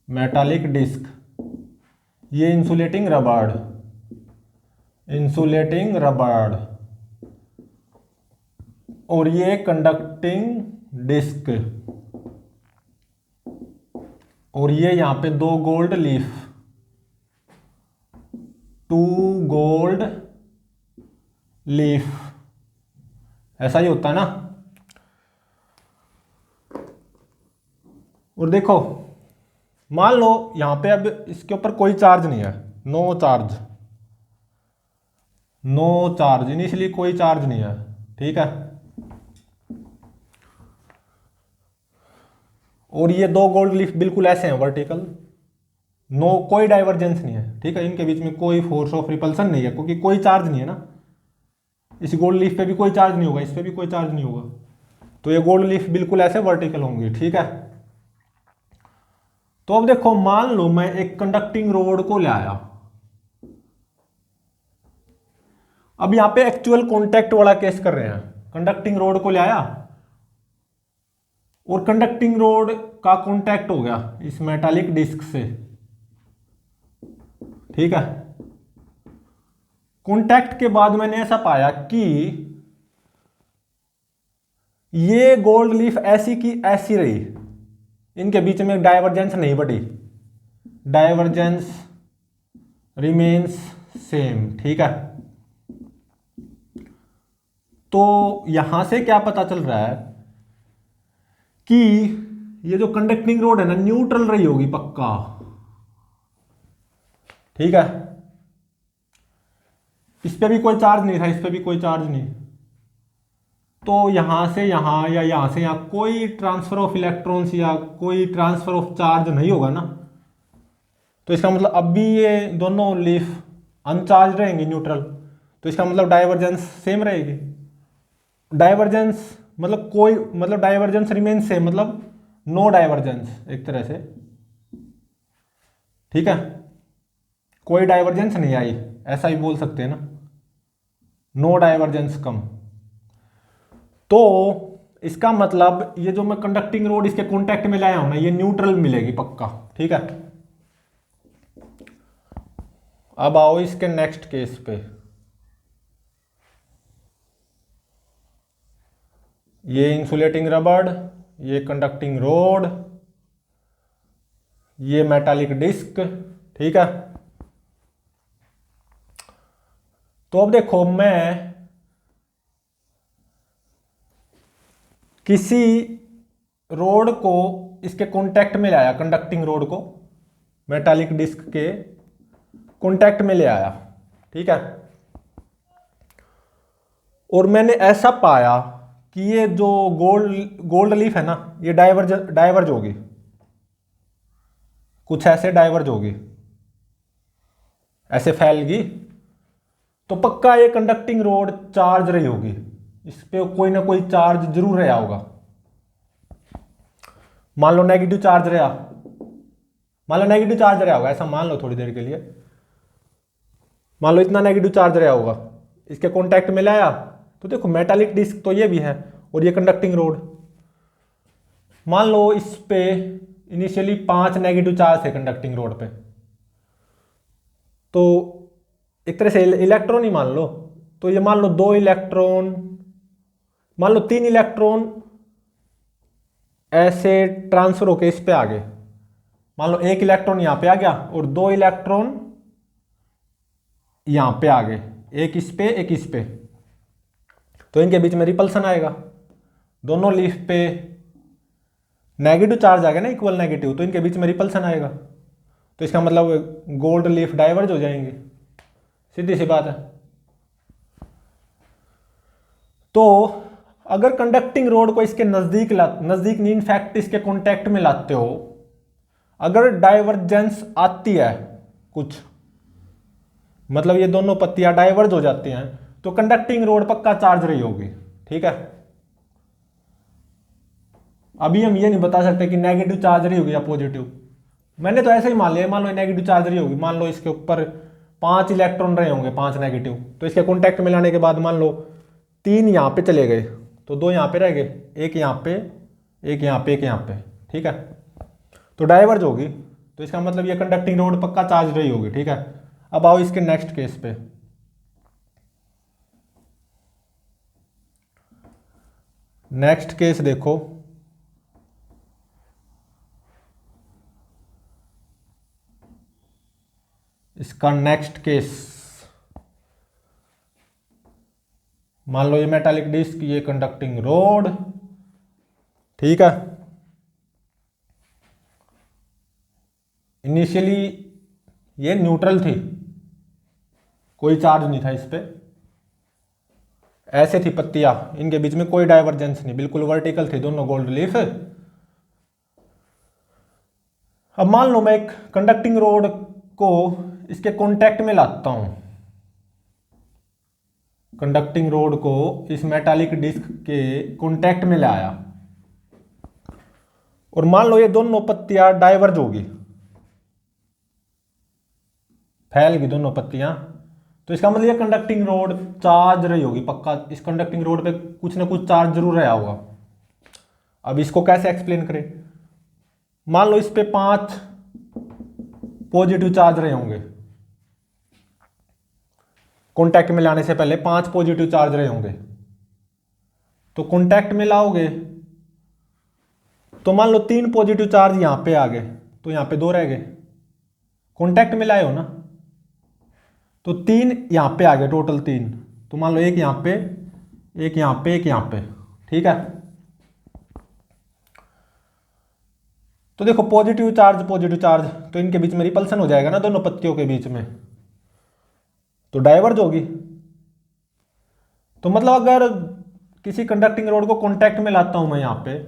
मेटालिक डिस्क। ये इंसुलेटिंग रबड़, इंसुलेटिंग रबड़। और ये कंडक्टिंग डिस्क। और ये यहां पे दो gold leaf, two gold leaf, ऐसा ही होता है ना। और देखो मान लो यहां पे अब इसके ऊपर कोई चार्ज नहीं है, no charge, no charge, initially कोई चार्ज नहीं है। ठीक है, और ये दो गोल्ड लीफ बिल्कुल ऐसे हैं वर्टिकल, नो कोई डाइवर्जेंस नहीं है। ठीक है, इनके बीच में कोई फोर्स ऑफ रिपल्सन नहीं है क्योंकि कोई चार्ज नहीं है ना। इस गोल्ड लीफ पे भी कोई चार्ज नहीं होगा, इस पे भी कोई चार्ज नहीं होगा, तो ये गोल्ड लीफ बिल्कुल ऐसे वर्टिकल होंगी। ठीक है, तो अब देखो मान लो मैं एक कंडक्टिंग रोड को ले आया। अब यहां पे एक्चुअल कॉन्टैक्ट वाला केस कर रहे हैं। कंडक्टिंग रोड को ले आया और कंडक्टिंग रोड का कॉन्टैक्ट हो गया इस मेटालिक डिस्क से। ठीक है, कॉन्टैक्ट के बाद मैंने ऐसा पाया कि ये गोल्ड लीफ ऐसी की ऐसी रही, इनके बीच में डाइवर्जेंस नहीं बढ़ी, डाइवर्जेंस रिमेन्स सेम। ठीक है, तो यहां से क्या पता चल रहा है कि ये जो कंडक्टिंग रोड है ना न्यूट्रल रही होगी पक्का। ठीक है, इस पे भी कोई चार्ज नहीं था, इस पे भी कोई चार्ज नहीं, तो यहां से यहां या यहां से यहां कोई ट्रांसफर ऑफ इलेक्ट्रॉन्स या कोई ट्रांसफर ऑफ चार्ज नहीं होगा ना। तो इसका मतलब अब भी ये दोनों लीफ अनचार्ज रहेंगी, न्यूट्रल, तो इसका मतलब डाइवर्जेंस सेम रहेगी। डाइवर्जेंस मतलब कोई, मतलब डाइवर्जेंस रिमेन सेम, मतलब नो डाइवर्जेंस एक तरह से। ठीक है, कोई डाइवर्जेंस नहीं आई, ऐसा ही बोल सकते हैं ना, नो डाइवर्जेंस कम। तो इसका मतलब ये जो मैं कंडक्टिंग रोड इसके कॉन्टैक्ट में लाया हूं ना, ये न्यूट्रल मिलेगी पक्का। ठीक है, अब आओ इसके नेक्स्ट केस पे। ये इंसुलेटिंग रबड़, ये कंडक्टिंग रोड, ये मेटालिक डिस्क। ठीक है, तो अब देखो मैं किसी रोड को इसके कांटेक्ट में ले आया, कंडक्टिंग रोड को मेटालिक डिस्क के कांटेक्ट में ले आया। ठीक है, और मैंने ऐसा पाया कि ये जो गोल्ड लीफ है ना, ये डाइवर्ज होगी, कुछ ऐसे डाइवर्ज होगी, ऐसे फैलगी, तो पक्का ये कंडक्टिंग रोड चार्ज रही होगी, इस पे कोई ना कोई चार्ज जरूर रहा होगा। मान लो नेगेटिव चार्ज रहा, मान लो नेगेटिव चार्ज रहा होगा, ऐसा मान लो थोड़ी देर के लिए, मान लो इतना नेगेटिव चार्ज रहा होगा, इसके कांटेक्ट में लाया, तो देखो मेटालिक डिस्क तो ये भी है और ये कंडक्टिंग रोड, मान लो इस पे इनिशियली 5 नेगेटिव चार्ज है कंडक्टिंग रोड पे, तो एक तरह से इलेक्ट्रॉन ही मान लो, तो ये मान लो 2 इलेक्ट्रॉन, मान लो 3 इलेक्ट्रॉन ऐसे ट्रांसफर होके इस पे आ गए। मान लो 1 इलेक्ट्रॉन यहां पे आ गया और 2 इलेक्ट्रॉन यहां पे आ गए, एक इस पे एक इस पे, तो इनके बीच में रिपल्सन आएगा। दोनों लीफ पे नेगेटिव चार्ज आ गया ना, इक्वल नेगेटिव, तो इनके बीच में रिपल्सन आएगा, तो इसका मतलब गोल्ड लीफ डाइवर्ज हो जाएंगे, सीधी सी बात है। तो अगर कंडक्टिंग रोड को इसके नजदीक नजदीक नहीं, इनफैक्ट इसके कांटेक्ट में लाते हो, अगर डाइवर्जेंस आती है कुछ, मतलब ये दोनों पत्तियां डाइवर्ज हो जाती हैं, तो कंडक्टिंग रोड पक्का चार्ज रही होगी, ठीक है। अभी हम ये नहीं बता सकते कि नेगेटिव चार्ज रही होगी या पॉजिटिव, मैंने तो ऐसे ही मान लिया, मान लो नेगेटिव चार्ज रही होगी, मान लो इसके ऊपर 5 इलेक्ट्रॉन रहे होंगे, 5 नेगेटिव, तो इसके कॉन्टैक्ट में लाने के बाद मान लो 3 यहाँ पे चले गए, तो 2 यहाँ पे रह गए, एक यहाँ पे, एक यहाँ पे, एक यहाँ पे, ठीक है, तो डाइवर्ज होगी, तो इसका मतलब ये कंडक्टिंग रोड पक्का चार्ज रही होगी, ठीक है। अब आओ इसके नेक्स्ट केस पे। नेक्स्ट केस देखो, इसका नेक्स्ट केस, मान लो ये मेटालिक डिस्क, ये कंडक्टिंग रोड, ठीक है। इनिशियली ये न्यूट्रल थी, कोई चार्ज नहीं था इस पे, ऐसे थी पत्तियां, इनके बीच में कोई डाइवर्जेंस नहीं, बिल्कुल वर्टिकल थी दोनों गोल्ड लीफ। अब मान लो मैं एक कंडक्टिंग रोड को इसके कांटेक्ट में लाता हूं, कंडक्टिंग रोड को इस मेटालिक डिस्क के कांटेक्ट में लाया, और मान लो ये दोनों पत्तियां डाइवर्ज होगी, फैल गई दोनों पत्तियां, तो इसका मतलब ये कंडक्टिंग रोड चार्ज रही होगी पक्का, इस कंडक्टिंग रोड पे कुछ ना कुछ चार्ज जरूर रहा होगा। अब इसको कैसे एक्सप्लेन करें, मान लो इस पे 5 पॉजिटिव चार्ज रहे होंगे, कॉन्टैक्ट में लाने से पहले 5 पॉजिटिव चार्ज रहे होंगे, तो कॉन्टैक्ट में लाओगे तो मान लो 3 पॉजिटिव चार्ज यहां पे आ गए, तो यहां पे 2 रह गए, कॉन्टैक्ट में लाए हो ना, तो 3 यहां पे आ गए, टोटल 3, तो मान लो एक यहां पे, एक यहां पे, एक यहां पे, ठीक है। तो देखो पॉजिटिव चार्ज, तो इनके बीच में रिपल्सन हो जाएगा ना दोनों पत्तियों के बीच में, तो डाइवर्ज होगी। तो मतलब अगर किसी कंडक्टिंग रोड को कांटेक्ट में लाता हूं मैं, यहां पे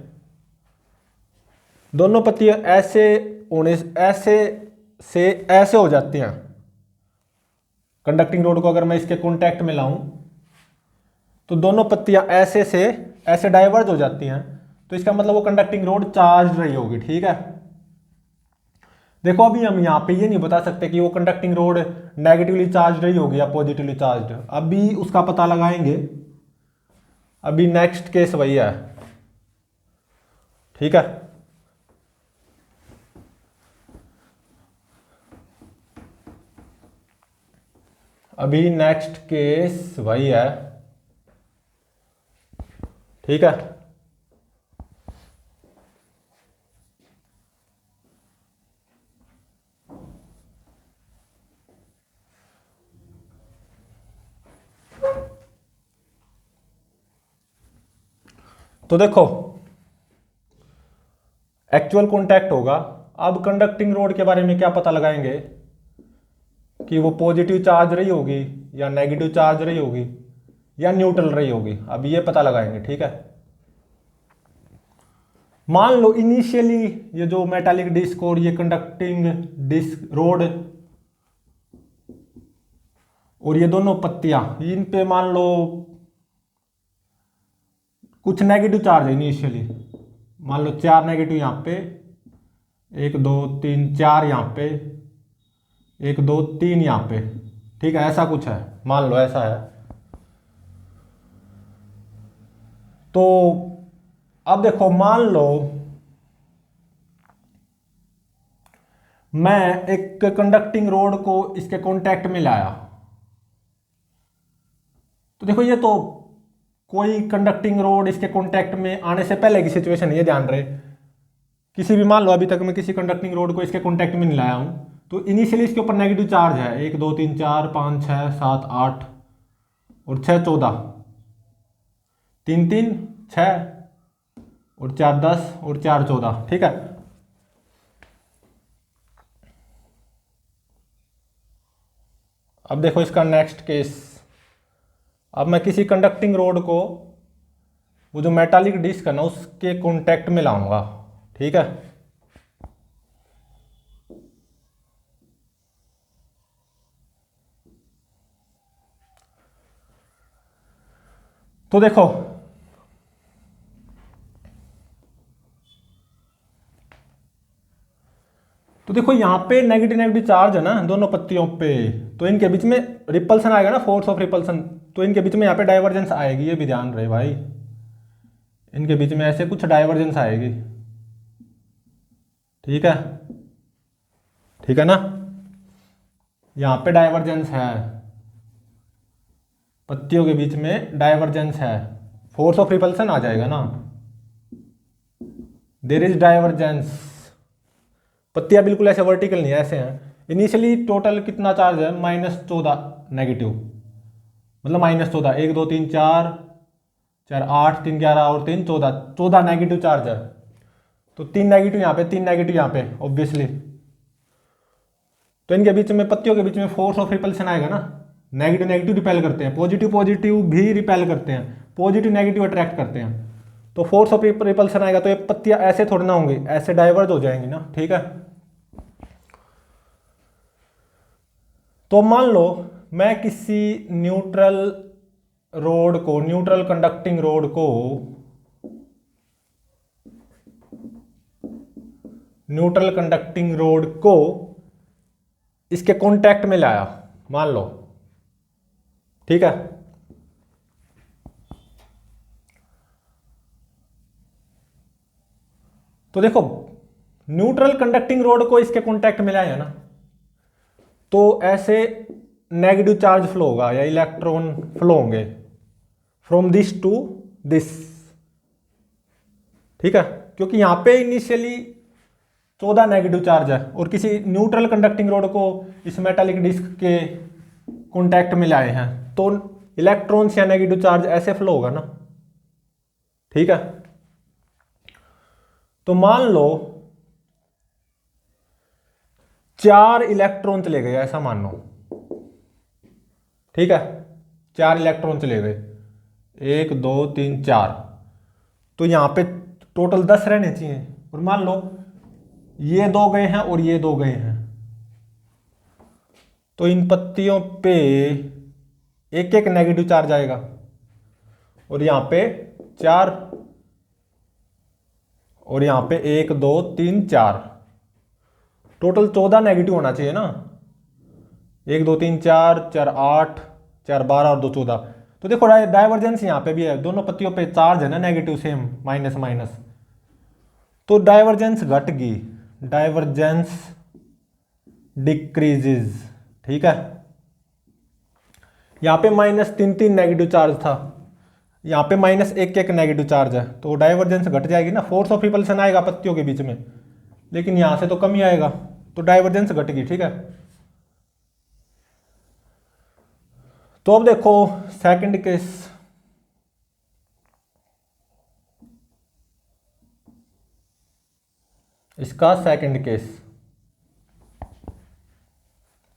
दोनों पत्तियां ऐसे होने, ऐसे से ऐसे हो जाती हैं, कंडक्टिंग रोड को अगर मैं इसके कांटेक्ट में लाऊं तो दोनों पत्तियां ऐसे से ऐसे डाइवर्ज हो जाती हैं, तो इसका मतलब वो कंडक्टिंग रोड चार्ज रही होगी, ठीक है। देखो अभी हम यहां पे ये नहीं बता सकते कि वो कंडक्टिंग रोड नेगेटिवली चार्ज रही होगी या पॉजिटिवली चार्ज, अभी उसका पता लगाएंगे, अभी नेक्स्ट केस वही है, ठीक है। अभी नेक्स्ट केस वही है, ठीक है। तो देखो एक्चुअल कांटेक्ट होगा, अब कंडक्टिंग रोड के बारे में क्या पता लगाएंगे कि वो पॉजिटिव चार्ज रही होगी या नेगेटिव चार्ज रही होगी या न्यूट्रल रही होगी, अब ये पता लगाएंगे, ठीक है। मान लो इनिशियली ये जो मेटालिक डिस्क और ये कंडक्टिंग डिस्क रोड और ये दोनों पत्तियां, इन पे मान लो कुछ नेगेटिव चार्ज है इनिशियली, मान लो 4 नेगेटिव यहां पे, 1 2 3 4 यहां पे, 1 2 3 यहां पे, ठीक है, ऐसा कुछ है, मान लो ऐसा है। तो अब देखो मान लो मैं एक कंडक्टिंग रोड को इसके कांटेक्ट में लाया, तो देखो ये तो कोई कंडक्टिंग रोड इसके कांटेक्ट में आने से पहले की सिचुएशन, ये ध्यान रहे। किसी भी, मान लो अभी तक मैं किसी कंडक्टिंग रोड को इसके कांटेक्ट में नहीं लाया हूँ, तो इनिशियली इसके ऊपर नेगेटिव चार्ज है 1 2 3 4 5 6 7 8 और 6 14, 3 3 6 और 4 10 और 4 14, ठीक है। अब देखो इसका नेक्स्ट केस। अब मैं किसी कंडक्टिंग रोड को, वो जो मेटालिक डिस्क है ना, उसके कांटेक्ट में लाऊंगा, ठीक है। तो देखो यहां पे नेगेटिव नेगेटिव चार्ज है ना दोनों पत्तियों पे, तो इनके बीच में रिपल्सन आएगा ना, फोर्स ऑफ रिपल्सन, तो इनके बीच में यहाँ पे डाइवर्जेंस आएगी, ये भी ध्यान रहे भाई। इनके बीच में ऐसे कुछ डाइवर्जेंस आएगी, ठीक है, ठीक है ना। यहाँ पे डाइवर्जेंस है, पत्तियों के बीच में डाइवर्जेंस है, फोर्स ऑफ रिपल्सन आ जाएगा ना, देयर इज डाइवर्जेंस। पत्तियां बिल्कुल ऐसे वर्टिकल नहीं है, ऐसे हैं। इनिशियली टोटल कितना चार्ज है, -14 नेगेटिव, मतलब -14, 1 2 3 4 4 8 3 11 और 3 14, 14 नेगेटिव चार्ज है। तो 3 नेगेटिव यहाँ पे, 3 नेगेटिव यहाँ पे ऑब्वियसली, तो इनके बीच में, पत्तियों के बीच में फोर्स ऑफ रिपल्सन आएगा ना। नेगेटिव नेगेटिव रिपेल करते हैं, पॉजिटिव पॉजिटिव भी रिपेल करते हैं, पॉजिटिव नेगेटिव अट्रैक्ट करते हैं, तो फोर्स ऑफ रिपल्सन आएगा, तो ये पत्तियां ऐसे थोड़ी ना होंगी, ऐसे डाइवर्ज हो जाएंगी ना, ठीक है। तो मान लो मैं किसी न्यूट्रल रोड को, न्यूट्रल कंडक्टिंग रोड को, न्यूट्रल कंडक्टिंग रोड को इसके कांटेक्ट में लाया, मान लो, ठीक है। तो देखो न्यूट्रल कंडक्टिंग रोड को इसके कांटेक्ट में लाया ना, तो ऐसे नेगेटिव चार्ज फ्लो होगा या इलेक्ट्रॉन फ्लो होंगे फ्रॉम दिस टू दिस, ठीक है, क्योंकि यहां पे इनिशियली 14 नेगेटिव चार्ज है, और किसी न्यूट्रल कंडक्टिंग रोड को इस मेटालिक डिस्क के कांटेक्ट में लाए हैं, तो इलेक्ट्रॉन्स या नेगेटिव चार्ज ऐसे फ्लो होगा ना, ठीक है। तो मान लो 4 इलेक्ट्रॉन चले गए, ऐसा मान लो, ठीक है, 4 इलेक्ट्रॉन चले गए, 1 2 3 4, तो यहां पे टोटल 10 रहने चाहिए, और मान लो ये 2 गए हैं और ये 2 गए हैं, तो इन पत्तियों पे एक एक नेगेटिव चार्ज आएगा, और यहां पे 4, और यहां पे 1 2 3 4, टोटल 14 नेगेटिव होना चाहिए ना, 1 2 3 4 4 8 4 12 और 2 14। तो देखो डाइवर्जेंस यहाँ पे भी है, दोनों पत्तियों पे चार्ज है ना नेगेटिव सेम, माइनस माइनस, तो डाइवर्जेंस घट गई, डाइवर्जेंस डिक्रीजेज, ठीक है। यहाँ पे -3 नेगेटिव चार्ज था, यहाँ पे -1 नेगेटिव चार्ज है, तो डाइवर्जेंस घट जाएगी ना, फोर्स ऑफ रिपल्सन आएगा पत्तियों के बीच में, लेकिन यहां से तो कम ही आएगा, तो डाइवर्जेंस घट गई, ठीक है। तो अब देखो सेकंड केस। इसका सेकंड केस,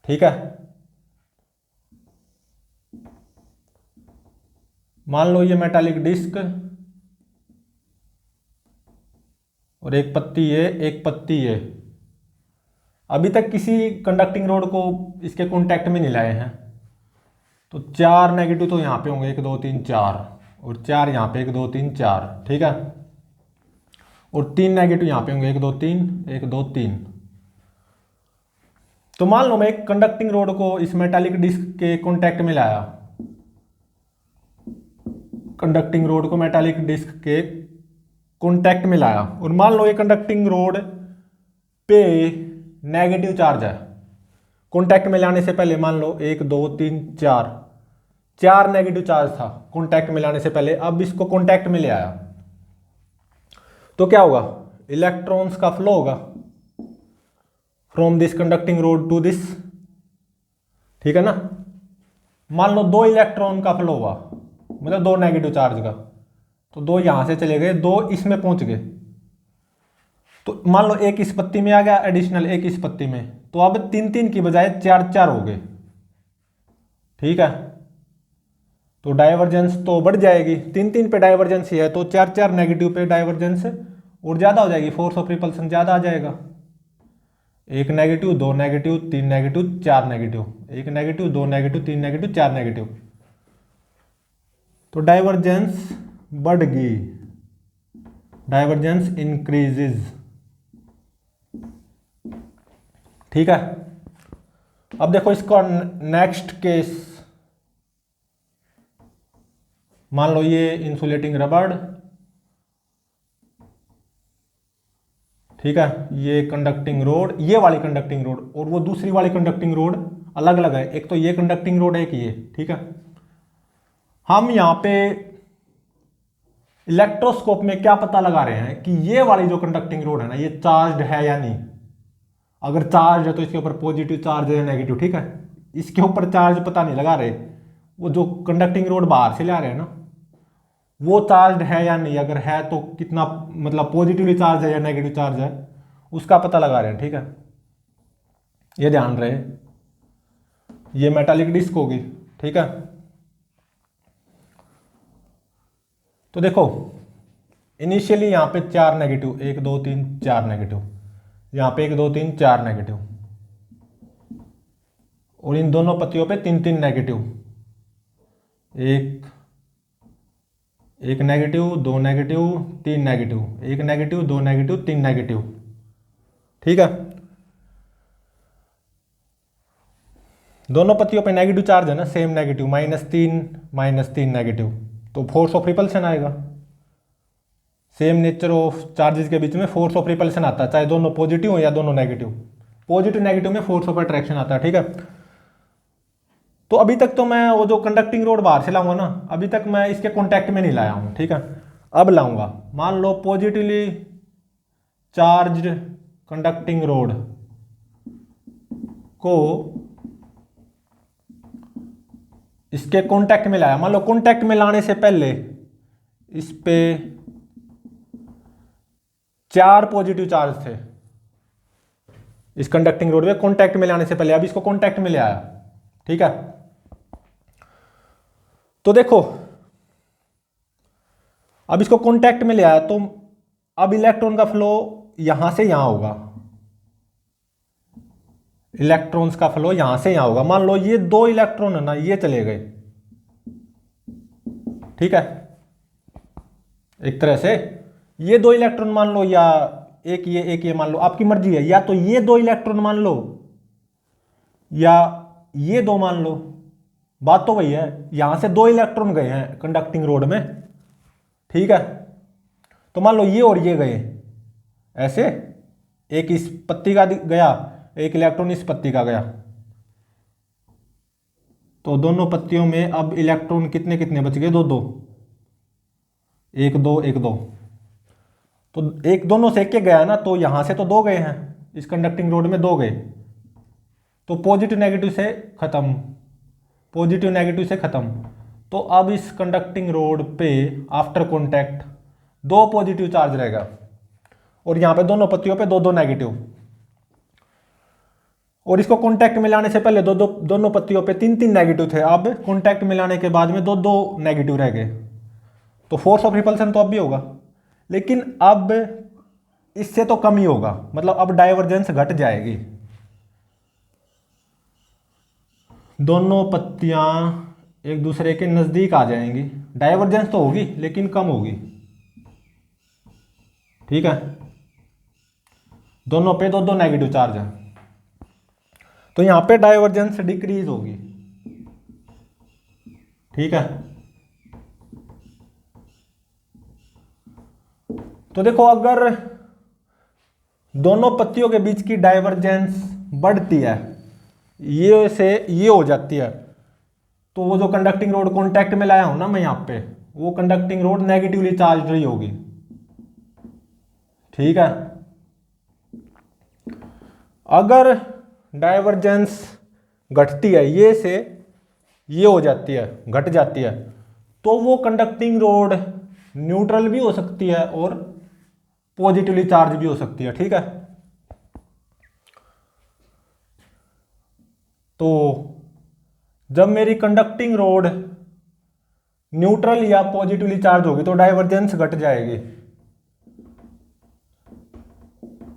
ठीक है। मान लो ये मेटालिक डिस्क और एक पत्ती है, एक पत्ती है, अभी तक किसी कंडक्टिंग रोड को इसके कांटेक्ट में नहीं लाए हैं, तो 4 नेगेटिव तो यहाँ पे होंगे, 1 2 3 4, और 4 यहाँ पे 1 2 3 4, ठीक है, और 3 नेगेटिव यहाँ पे होंगे, 1 2 3 1 2 3। तो मान लो मैं एक कंडक्टिंग रोड को इस मेटालिक डिस्क के कांटेक्ट में लाया, कंडक्टिंग रोड को मेटालिक डिस्क के कांटेक्ट में लाया, और मान लो ये कंडक्टिंग रोड पे नेगेटिव चार्ज है। कॉन्टैक्ट में लाने से पहले मान लो 1 2 3 4 नेगेटिव चार्ज था कॉन्टैक्ट में लाने से पहले। अब इसको कॉन्टैक्ट में ले आया तो क्या होगा, इलेक्ट्रॉन्स का फ्लो होगा from this conducting rod to this, ठीक है ना। मान लो 2 इलेक्ट्रॉन का फ्लो हुआ, मतलब 2 नेगेटिव चार्ज का, तो 2 यहां से चले गए, 2 इसमें पहुंच गए, तो मान लो एक इस पत्ती में आ गया एडिशनल, एक इस पत्ती में, तो अब 3 की बजाय 4 हो गए, ठीक है। तो डाइवर्जेंस तो बढ़ जाएगी, 3 पे डाइवर्जेंस ही है तो 4 नेगेटिव पे डाइवर्जेंस और ज्यादा हो जाएगी, फोर्स ऑफ रिपल्सन ज्यादा आ जाएगा। 1 negative 2 negative 3 negative 4 negative, 1 negative 2 negative 3 negative 4 negative, तो डाइवर्जेंस बढ़ गई, डाइवर्जेंस इंक्रीजेज, ठीक है। अब देखो इसका नेक्स्ट केस, मान लो ये इंसुलेटिंग रबड़, ठीक है, ये कंडक्टिंग रोड, ये वाली कंडक्टिंग रोड और वो दूसरी वाली कंडक्टिंग रोड अलग अलग है, एक तो ये कंडक्टिंग रोड है, एक ये, ठीक है। हम यहां पे इलेक्ट्रोस्कोप में क्या पता लगा रहे हैं कि ये वाली जो कंडक्टिंग रोड है ना, ये चार्ज्ड है या नहीं। अगर चार्ज है तो इसके ऊपर पॉजिटिव चार्ज है या नेगेटिव, ठीक है। इसके ऊपर चार्ज पता नहीं लगा रहे, वो जो कंडक्टिंग रोड बाहर से ला रहे हैं ना, वो चार्ज है या नहीं, अगर है तो कितना, मतलब पॉजिटिवली चार्ज है या नेगेटिव चार्ज है, उसका पता लगा रहे हैं, ठीक है। ये ध्यान रहे, ये मेटालिक डिस्क होगी, ठीक है। तो देखो इनिशियली यहां पे 4 नेगेटिव, 1 2 3 4 नेगेटिव, यहां पे 1 2 3 4 नेगेटिव, और इन दोनों पत्तियों पे 3 नेगेटिव, एक negative 2 negative 3 negative, 1 negative 2 negative 3 negative, ठीक है। दोनों पत्तियों पे नेगेटिव चार्ज है ना, सेम नेगेटिव, -3 नेगेटिव, तो फोर्स ऑफ रिपल्सन आएगा। सेम नेचर ऑफ चार्जेस के बीच में फोर्स ऑफ रिपल्सन आता है, चाहे दोनों पॉजिटिव हो या दोनों नेगेटिव। पॉजिटिव नेगेटिव में फोर्स ऑफ अट्रैक्शन आता है, ठीक है। तो अभी तक तो मैं वो जो कंडक्टिंग रोड बाहर से लाऊंगा ना, अभी तक मैं इसके कॉन्टैक्ट में नहीं लाया हूं, ठीक है। अब लाऊंगा, मान लो पॉजिटिवली चार्ज्ड कंडक्टिंग रोड को इसके कॉन्टैक्ट में लाया। मान लो कॉन्टैक्ट में लाने से पहले इस पे 4 पॉजिटिव चार्ज थे इस कंडक्टिंग रोड में, कॉन्टैक्ट में लाने से पहले। अब इसको कॉन्टैक्ट में ले आया, ठीक है। तो देखो अब इसको कॉन्टैक्ट में ले आया, तो अब इलेक्ट्रॉन का फ्लो यहां से यहां होगा, इलेक्ट्रॉन्स का फ्लो यहां से यहां होगा। मान लो ये 2 इलेक्ट्रॉन है ना, ये चले गए, ठीक है। एक तरह से ये 2 इलेक्ट्रॉन मान लो, या एक ये मान लो, आपकी मर्जी है, या तो ये 2 इलेक्ट्रॉन मान लो या ये 2 मान लो, बात तो वही है। यहां से 2 इलेक्ट्रॉन गए हैं कंडक्टिंग रोड में, ठीक है। तो मान लो ये और ये गए ऐसे, एक इस पत्ती का गया, एक इलेक्ट्रॉन इस पत्ती का गया, तो दोनों पत्तियों में अब इलेक्ट्रॉन कितने कितने बच गए, 2 2, 1 2 1 2, तो एक दोनों से एक गया ना, तो यहां से तो 2 गए हैं, इस कंडक्टिंग रोड में 2 गए, तो पॉजिटिव नेगेटिव से खत्म, पॉजिटिव नेगेटिव से खत्म। तो अब इस कंडक्टिंग रोड पे आफ्टर कॉन्टैक्ट 2 पॉजिटिव चार्ज रहेगा, और यहां पे दोनों पत्तियों पे 2 2 नेगेटिव, और इसको कॉन्टैक्ट में लाने से पहले दोनों पत्तियों पे 3 3 नेगेटिव थे, अब कॉन्टैक्ट में लाने के बाद में 2 2 नेगेटिव रह गए। तो फोर्स ऑफ रिपल्सन तो अब भी होगा, लेकिन अब इससे तो कम ही होगा, मतलब अब डाइवर्जेंस घट जाएगी, दोनों पत्तियां एक दूसरे के नजदीक आ जाएंगी। डाइवर्जेंस तो होगी लेकिन कम होगी, ठीक है। दोनों पे 2 2 नेगेटिव चार्ज है, तो यहां पे डाइवर्जेंस डिक्रीज होगी, ठीक है। तो देखो अगर दोनों पत्तियों के बीच की डाइवर्जेंस बढ़ती है, ये से ये हो जाती है। तो वो जो कंडक्टिंग रोड कॉन्टैक्ट में लाया हूं ना मैं यहाँ पे, वो कंडक्टिंग रोड नेगेटिवली चार्ज रही होगी। ठीक है, अगर डाइवर्जेंस घटती है, ये से ये हो जाती है, घट जाती है, तो वो कंडक्टिंग रोड न्यूट्रल भी हो सकती है और पॉजिटिवली चार्ज भी हो सकती है। ठीक है, तो जब मेरी कंडक्टिंग रोड न्यूट्रल या पॉजिटिवली चार्ज होगी तो डाइवर्जेंस घट जाएगी,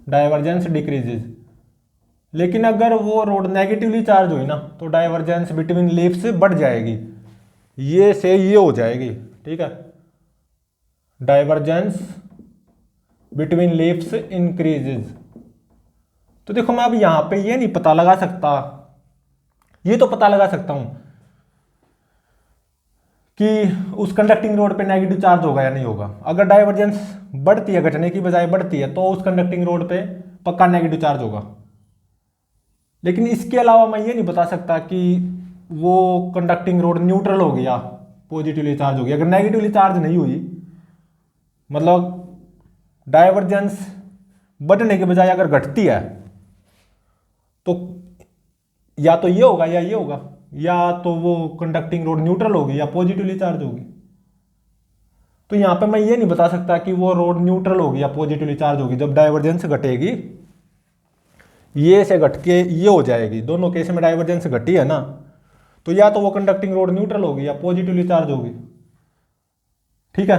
डाइवर्जेंस डिक्रीजेज। लेकिन अगर वो रोड नेगेटिवली चार्ज हुई ना तो डाइवर्जेंस बिटवीन लीफ्स बढ़ जाएगी, ये से ये हो जाएगी। ठीक है, डाइवर्जेंस बिटवीन लीफ्स इंक्रीजेज। तो देखो मैं अब यहां पे ये नहीं पता लगा सकता, ये तो पता लगा सकता हूं कि उस कंडक्टिंग रोड पे नेगेटिव चार्ज होगा या नहीं होगा। अगर डाइवर्जेंस बढ़ती है, घटने की बजाय बढ़ती है, तो उस कंडक्टिंग रोड पे पक्का नेगेटिव चार्ज होगा। लेकिन इसके अलावा मैं ये नहीं बता सकता कि वो कंडक्टिंग रोड न्यूट्रल होगी या पॉजिटिवली चार्ज होगी। अगर नेगेटिवली चार्ज नहीं हुई, मतलब डाइवर्जेंस बढ़ने के बजाय अगर घटती है, तो या तो ये होगा या ये होगा, या तो वो कंडक्टिंग रोड न्यूट्रल होगी या पॉजिटिवली चार्ज होगी। तो यहां पे मैं ये नहीं बता सकता कि वो रोड न्यूट्रल होगी या पॉजिटिवली चार्ज होगी। जब डाइवर्जेंस घटेगी, ये से घट के ये हो जाएगी, दोनों केस में डाइवर्जेंस घटी है ना, तो या तो वो कंडक्टिंग रोड न्यूट्रल होगी या पॉजिटिवली चार्ज होगी। ठीक है,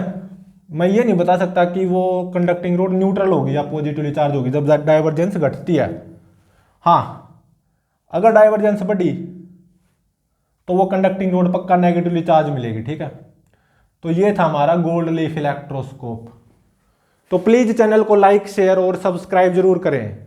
मैं ये नहीं बता सकता कि वो कंडक्टिंग रोड न्यूट्रल होगी या पॉजिटिवली चार्ज होगी जब डाइवर्जेंस घटती है। हाँ, अगर डाइवर्जेंस बढ़ी तो वो कंडक्टिंग रोड पक्का नेगेटिवली चार्ज मिलेगी। ठीक है, तो ये था हमारा गोल्ड लीफ इलेक्ट्रोस्कोप। तो प्लीज चैनल को लाइक, शेयर और सब्सक्राइब जरूर करें।